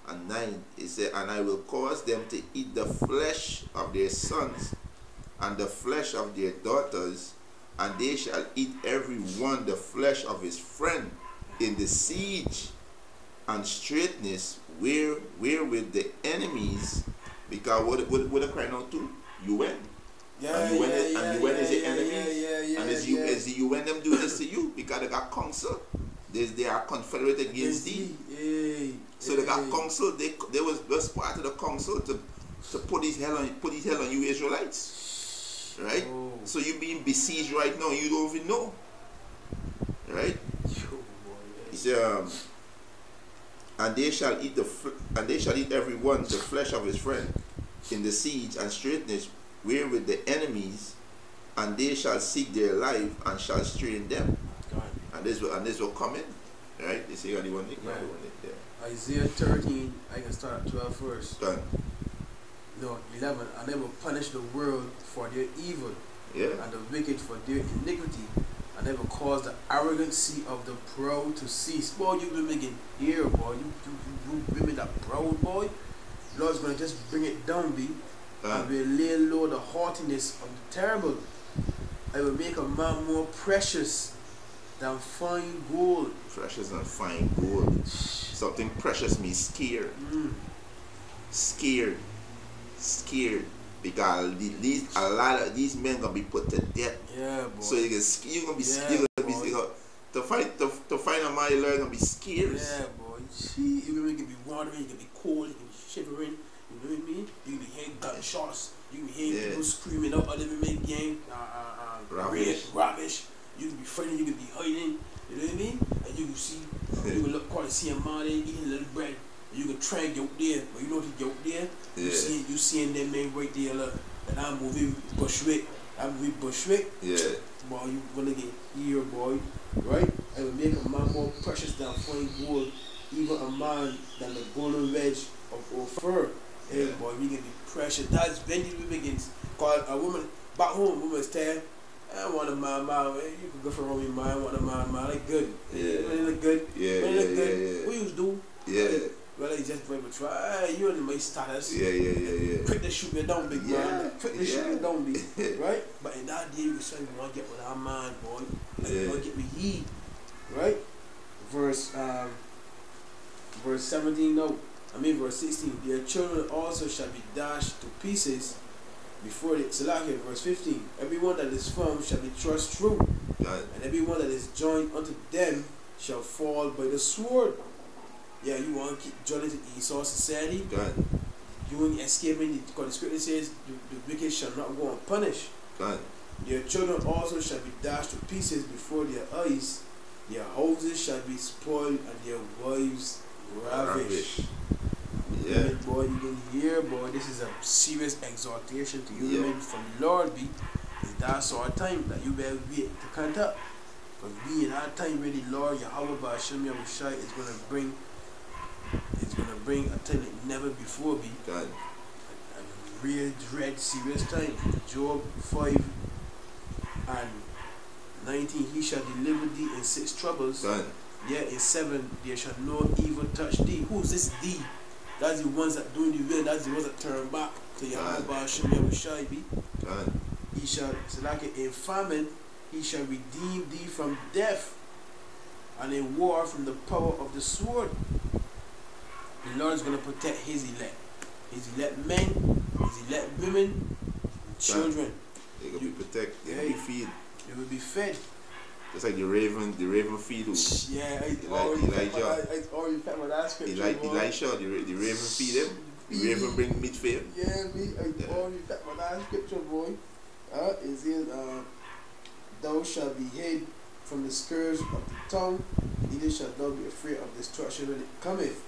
and 9, it said, and I will cause them to eat the flesh of their sons and the flesh of their daughters, and they shall eat every one the flesh of his friend in the siege and straitness wherewith the enemies, because what are crying out to? UN. And UN is the enemies. And as the UN them do this to you, because they got counsel. They are confederate against thee. So they got counsel. They was part of the council to put his hell on you Israelites. Right? Oh. So you're being besieged right now, you don't even know. Right? He said, and they shall eat every one the flesh of his friend in the siege and straitness wherewith the enemies, and they shall seek their life and shall strain them. And this will come in. Right? They say only one thing. Isaiah 13, I can start at 12 first. Done. No, 11. And they will punish the world for their evil, and the wicked for their iniquity, and they will cause the arrogancy of the proud to cease. Boy, you women get here, boy. You women that proud, boy. Lord's going to just bring it down, B. And will lay low the haughtiness of the terrible. I will make a man more precious than fine gold. Precious than fine gold. Something precious means scared. Scared. scared because a lot of these men gonna be put to death. Yeah, boy. So you gonna be scared. To find a man you learn gonna be scared. Yeah, boy. See, you can be wandering, you can be cold, you can be shivering. You know what I mean? You can be hearing gunshots. You can be hearing people screaming out other women gang, rubbish. You can be fighting. You can be hiding. You know what I mean? And you can see, you can look quite see a man eating a little bread. You can try and get out there, but you know what to get out there. You seeing them men right there, look. And I'm moving Bushwick. Yeah. Boy, you gonna get here, boy. Right? And will make a man more precious than fine gold, even a man than the golden wedge of fur. Hey, boy, we can be precious. That's when you begins. Cause a woman back home, woman's tell, I want a man, you can go for me, man. I want a man, like good. Yeah. When they look good. Yeah. When they look good. What you do? Yeah. Well, it's just very much. You're in my status. Yeah. Quick to shoot me down, big man. Quick to shoot me down, big. Right? But in that day, you say you want to get with our man, boy. Like, you want to get with ye. Right? Verse 17, no. Verse 16. Their children also shall be dashed to pieces before they. Verse 15. Everyone that is firm shall be thrust through, and everyone that is joined unto them shall fall by the sword. Yeah, you want to keep joining to Esau society. You ain't escaping because the scripture says the wicked shall not go unpunished. Their children also shall be dashed to pieces before their eyes. Their houses shall be spoiled and their wives ravished. Yeah. Women, boy, you can hear, boy, this is a serious exhortation to you women from the Lord, be. That sort of time that you better wait to count up. Because we in that time really, Lord, Yahweh Ba'Shem Yahushai is going to bring a time like never before be. A real dread, serious time. Job 5 and 19, he shall deliver thee in 6 troubles. Yeah, in 7, there shall no evil touch thee. Who's this thee? That's the ones that doing the will, that's the ones that turn back to Yahweh Ba'Shem Yahushai be. He shall, so like in famine, he shall redeem thee from death, and in war from the power of the sword. The Lord is going to protect his elect men, his elect women, children. They will be protected. They will be fed. They will be fed. Just like the raven feed. Yeah, Elijah. already fed with that scripture. Elisha, the raven feed them. The raven bring meat for him. Yeah, I already fed with that scripture, boy. It says, thou shalt be hid from the scourge of the tongue, neither shalt thou be afraid of destruction when it cometh.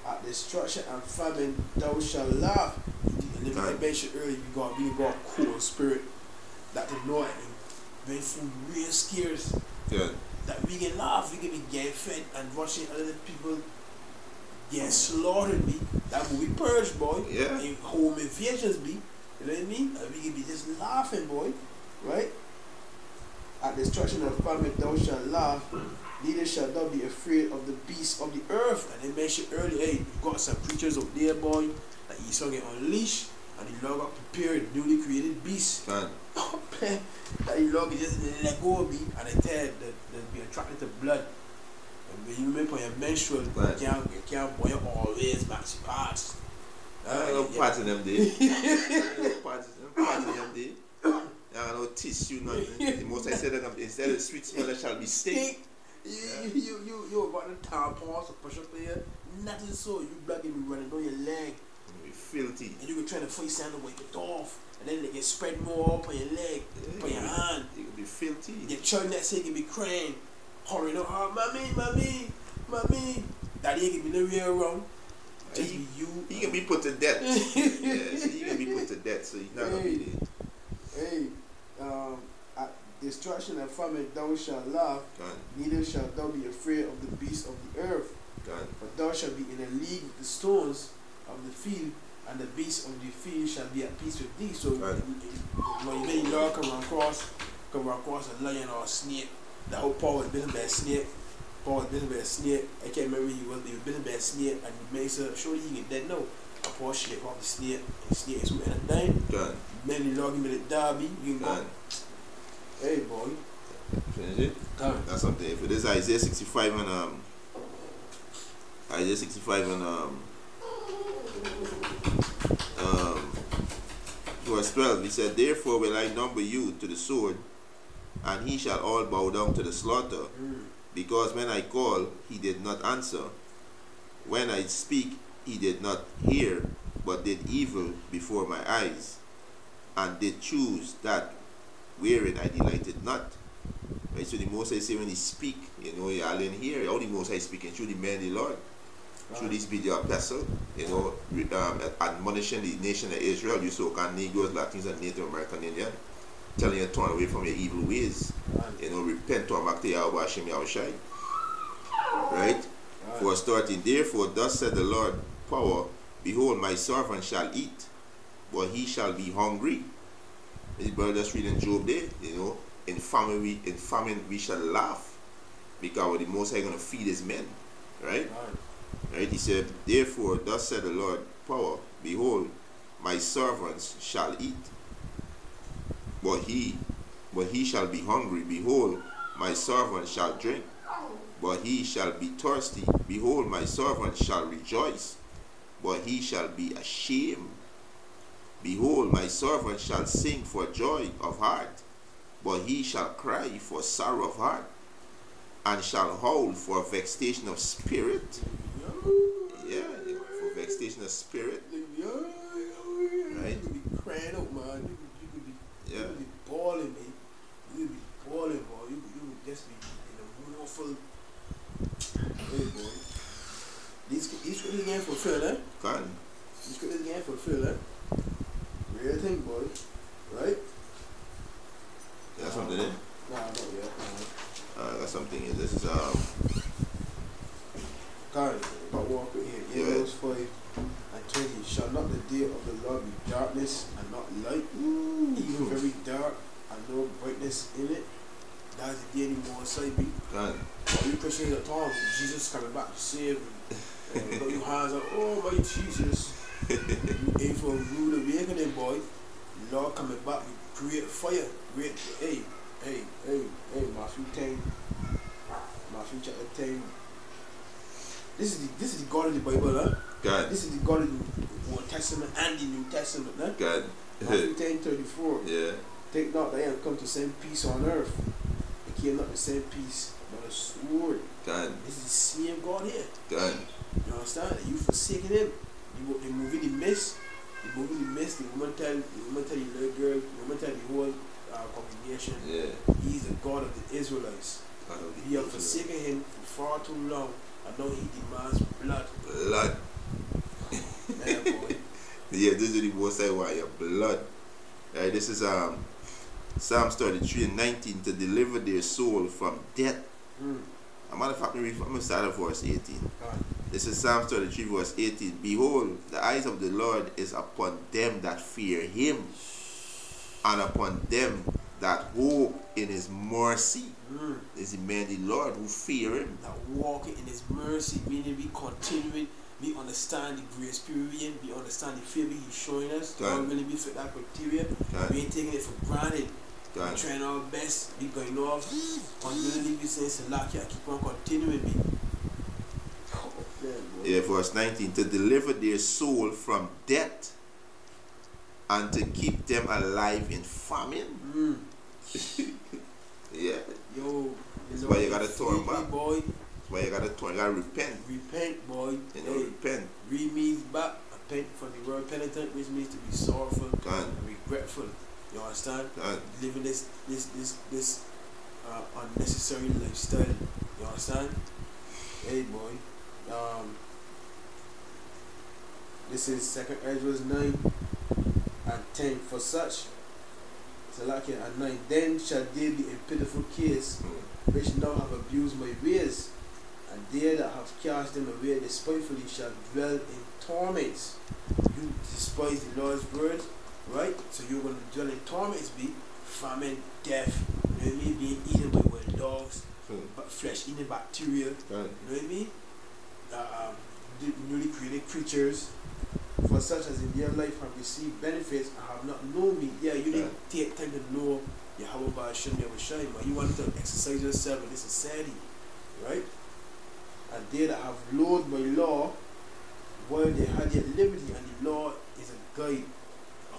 At destruction and famine thou shalt laugh. And then I mentioned earlier, we got a cool spirit that the Lord when food real scarce. That we can laugh, we can be getting fed and watching other people get slaughtered be. That will be purged, boy. In home invasions be. You know what I mean? And we can be just laughing, boy. Right? At destruction and famine thou shalt laugh, neither shalt thou be afraid of the beasts of the earth. And they mentioned earlier, hey, you got some creatures out there, boy, that Esau get unleashed, and the Lord got prepared newly created beasts. That the Lord can just let go of me, and they tell that be attracted to blood. And when you remember your menstrual, you can't boil always match parts. No parts of them day. No parts of them day. No tissue, nothing. The most I said that instead of sweet smell, it shall be stink. You got the tampons to push up there. Nothing so. You blood can be running down your leg. You be filthy. And you can try to fight sand and wipe it off. And then they get spread more up on your leg, on your hand. You can be filthy. Your child next day can be crying, hurrying up, mommy. Daddy ain't can be nowhere around. Just be you. He can be put to death. Yes, he can be put to death, so he's not gonna be there. At destruction and famine thou shalt laugh, neither shalt thou be afraid of the beasts of the earth. But thou shalt be in a league with the stones of the field, and the beasts of the field shall be at peace with thee. So when you Lord come across a lion or a snake, the whole Paul was bitten by a snake. I can't remember he was bitten by a snake, and he makes a surely he get dead now. A Paul shake off the snake, and the snake is within a dime. Many Lord give me the derby, you can go. Hey boy. Finish it? That's something. If it is Isaiah 65 and verse 12, he said, therefore will I number you to the sword, and he shall all bow down to the slaughter. Because when I call, he did not answer. When I speak, he did not hear, but did evil before my eyes, and did choose that wherein I delighted not. Right? So the Most High say when he speak, you know, you all in here, how the Most High speaking through the man of the Lord. Through this video epistle, you know, admonishing the nation of Israel, you so-called Negroes, Latins, and Native American Indian, telling you to turn away from your evil ways. You know, repent, turn back to Yahweh Hashem Yahushai. Right? Verse 13, therefore, thus said the Lord power, behold, my servant shall eat, but he shall be hungry. His brother just reading Job there, you know, in famine we shall laugh, because the Most High going to feed his men. Right? Right? He said, therefore, thus said the Lord power, behold, my servants shall eat, but he shall be hungry. Behold, my servant shall drink, but he shall be thirsty. Behold, my servant shall rejoice, but he shall be ashamed. Behold, my servant shall sing for joy of heart, but he shall cry for sorrow of heart, and shall howl for vexation of spirit. Yeah, for vexation of spirit. Right? You could be crying out, man. You could be bawling, man. You could be bawling, boy. You could just be in a mournful. Hey, boy. These scriptures getting fulfilled, eh? Can. These scriptures getting fulfilled, eh? Real thing, boy. Right? That's something there? Nah, not yet. That's something in this is God, but walk with him. Verse 5 and 20. Shall not the day of the Lord be darkness and not light, even very dark and no brightness in it? That's the day anymore, side be. God. But you Christians at all, Jesus coming back to save you. Got your hands up, oh my Jesus. You aim for a rude awakening, boy. Lord coming back with great fire. Great, hey, Matthew 10. Matthew chapter 10. This is the God of the Bible, huh? God. This is the God of the Old Testament and the New Testament, huh? God. Matthew 10:34. Yeah. Take not that I am come to send peace on earth. I came not to send peace, but a sword. God. This is the same God here. God. You understand? You forsaken him. The movie The Mist. The woman tell the little girl, the woman tell the whole congregation. Yeah. He's the God of the Israelites. We have forsaken him for far too long. I know he demands blood. Blood. Man, boy. Yeah, this is the Most High why your blood. Right, this is Psalms 33 and 19, to deliver their soul from death. A matter of fact, I'm going to start at verse 18. This is Psalms 33 verse 18. Behold, the eyes of the Lord is upon them that fear him, and upon them that hope in his mercy. This is the man, the Lord, who fear him. That walking in his mercy, meaning we continuing, we understand the grace period, we understand the favor he's showing us. God really be fit that criteria. We ain't taking it for granted. We're trying our best, we going off. Unwillingly we saying Salakia, keep on continuing me. Yeah, verse 19, to deliver their soul from death and to keep them alive in famine. Yeah. Yo, that's why you gotta turn back. Boy. That's why you gotta turn, you gotta repent. Repent, boy. You know, repent. Read means back, repent from the word penitent, which means to be sorrowful and regretful. You understand? Living this unnecessary lifestyle. You understand? Hey, boy. This is 2 Ezra 9 and 10. For such, Salakia and 9, then shall they be in pitiful case, which now have abused my ways, and they that have cast them away despitefully shall dwell in torments. You despise the Lord's word, right? So you're going to dwell in torments, be famine, death, you know what I mean? Being eaten by wild dogs, but flesh eating bacteria, you know what I mean? Newly created creatures. For such as in their life have received benefits and have not known me. Yeah, you didn't take time to know Yahweh Ba'ashem Yahushai, man. You want to exercise yourself in this society, right? And they that have loathed my law, while they had yet liberty, and the law is a guide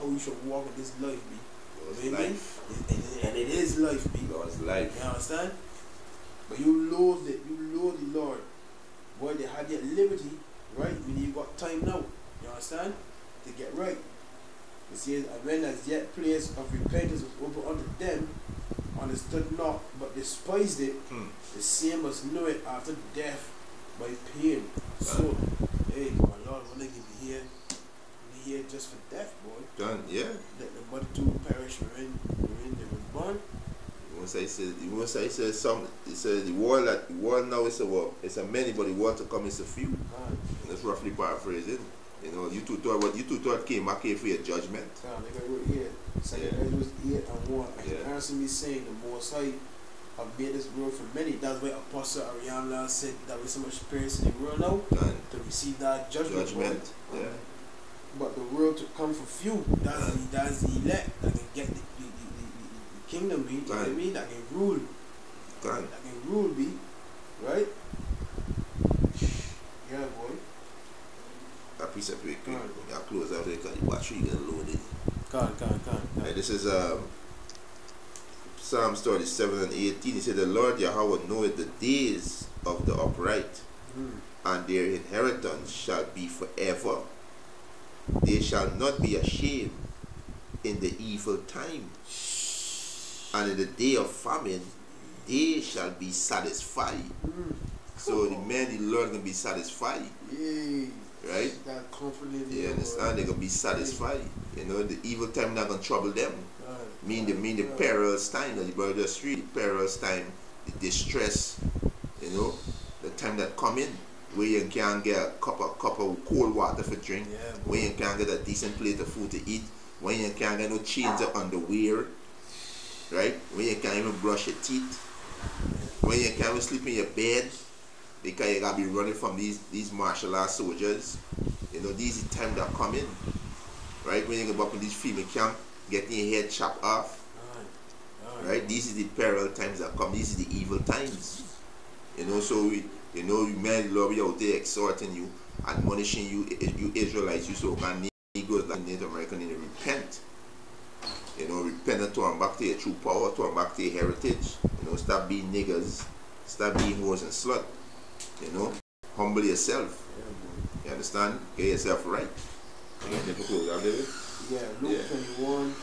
how you should walk in this life, B. God's life. And it is life, B. God's life. You understand? But you loathe it. You loathe the Lord. Boy, they had their liberty, right? When you got time now. You understand? To get right. It says, and when as yet place of repentance was open unto them, understood not, but despised it, the same must know it after death by pain. So, hey, my Lord, when they give you here just for death, boy. Done, yeah. Let the multitude perish wherein they were born. Once I said the war now is a war. It's a many, but the war to come is a few. That's roughly paraphrasing. You know, you two thought came back here for your judgment. They got right here. Second Ezra 8:1. I can answer me saying the Most High have made this world for many. That's why Apostle Ariana said that with so much experience in the world now to receive that judgment. Yeah. But the world to come for few. That's the elect that can get the kingdom, be. You know what I mean? That can rule. That can rule, be. Right? Yeah, boy. That precept real quick. I'll close out there because the battery is loaded. Right, this is Psalms 37 and 18. He said, the Lord Yahweh knoweth the days of the upright, and their inheritance shall be forever. They shall not be ashamed in the evil time, and in the day of famine they shall be satisfied. So the man, the Lord can be satisfied. Right? You understand? They're gonna be satisfied. You know, the evil time not gonna trouble them. Mean the perilous time, the brother street, the perilous time, the distress, you know, the time that come in where you can't get a cup of cold water for drink, where you can't get a decent plate of food to eat, when you can't get no change of underwear, right? When you can't even brush your teeth, when you can't even sleep in your bed because you gotta be running from these martial arts soldiers. You know, these are the time that come in, right? When you go back in this female camp, getting your head chopped off, right? These are the peril times that come. These are the evil times. You know, so you know, man, Lord, we out there exhorting you, admonishing you, you Israelites, you so can Negroes like Native American, to repent. You know, repent and turn back to your true power, turn back to your heritage. You know, stop being niggers, stop being whores and slut. You know, humble yourself. You understand? Get yourself right. Luke 21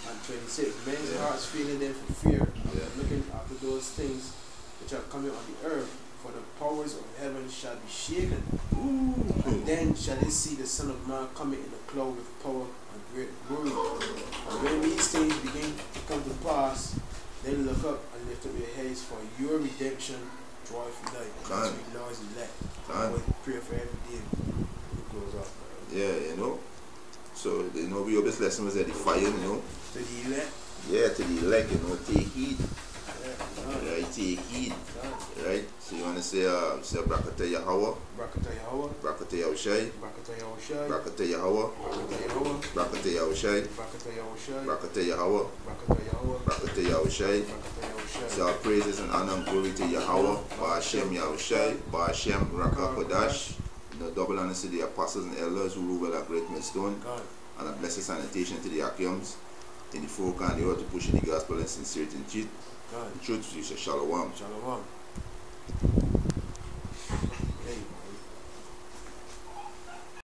and 26. Men's hearts feeling them for fear, looking after those things which are coming on the earth, for the powers of heaven shall be shaken. And then shall they see the Son of Man coming in a cloud with power and great glory. And when these things begin to come to pass, then look up and lift up your heads, for your redemption draweth nigh. That's what Lord's elect. Pray for every day. It goes up. Yeah, you know. So, you know, we always lesson was edifying, you know. To the elect? Yeah, to the elect, you know, take heed. Right, take heed. Right? So you want to say Brakata Yahweh? Brakata Yahweh. Brakata Yahushai. Brakata Yahushai. Brakata Yahweh. Brakata Yahweh. Brakata Yahushai. Brakata Yahushai. Brakata Yahweh. Brakata Yahweh. Brakata Yahushai. Brakata Yahushai. So our praises and honor and glory to Yahweh. Ba'ashem Yahushai. Ba'ashem Raka Kodash. You know, double honor to the apostles and elders who rule well a great millstone. And a blessed sanitation to the Akiums in the folk and the earth to push in the gospel and sincerity and truth. The truth, you say shalom. Shalom.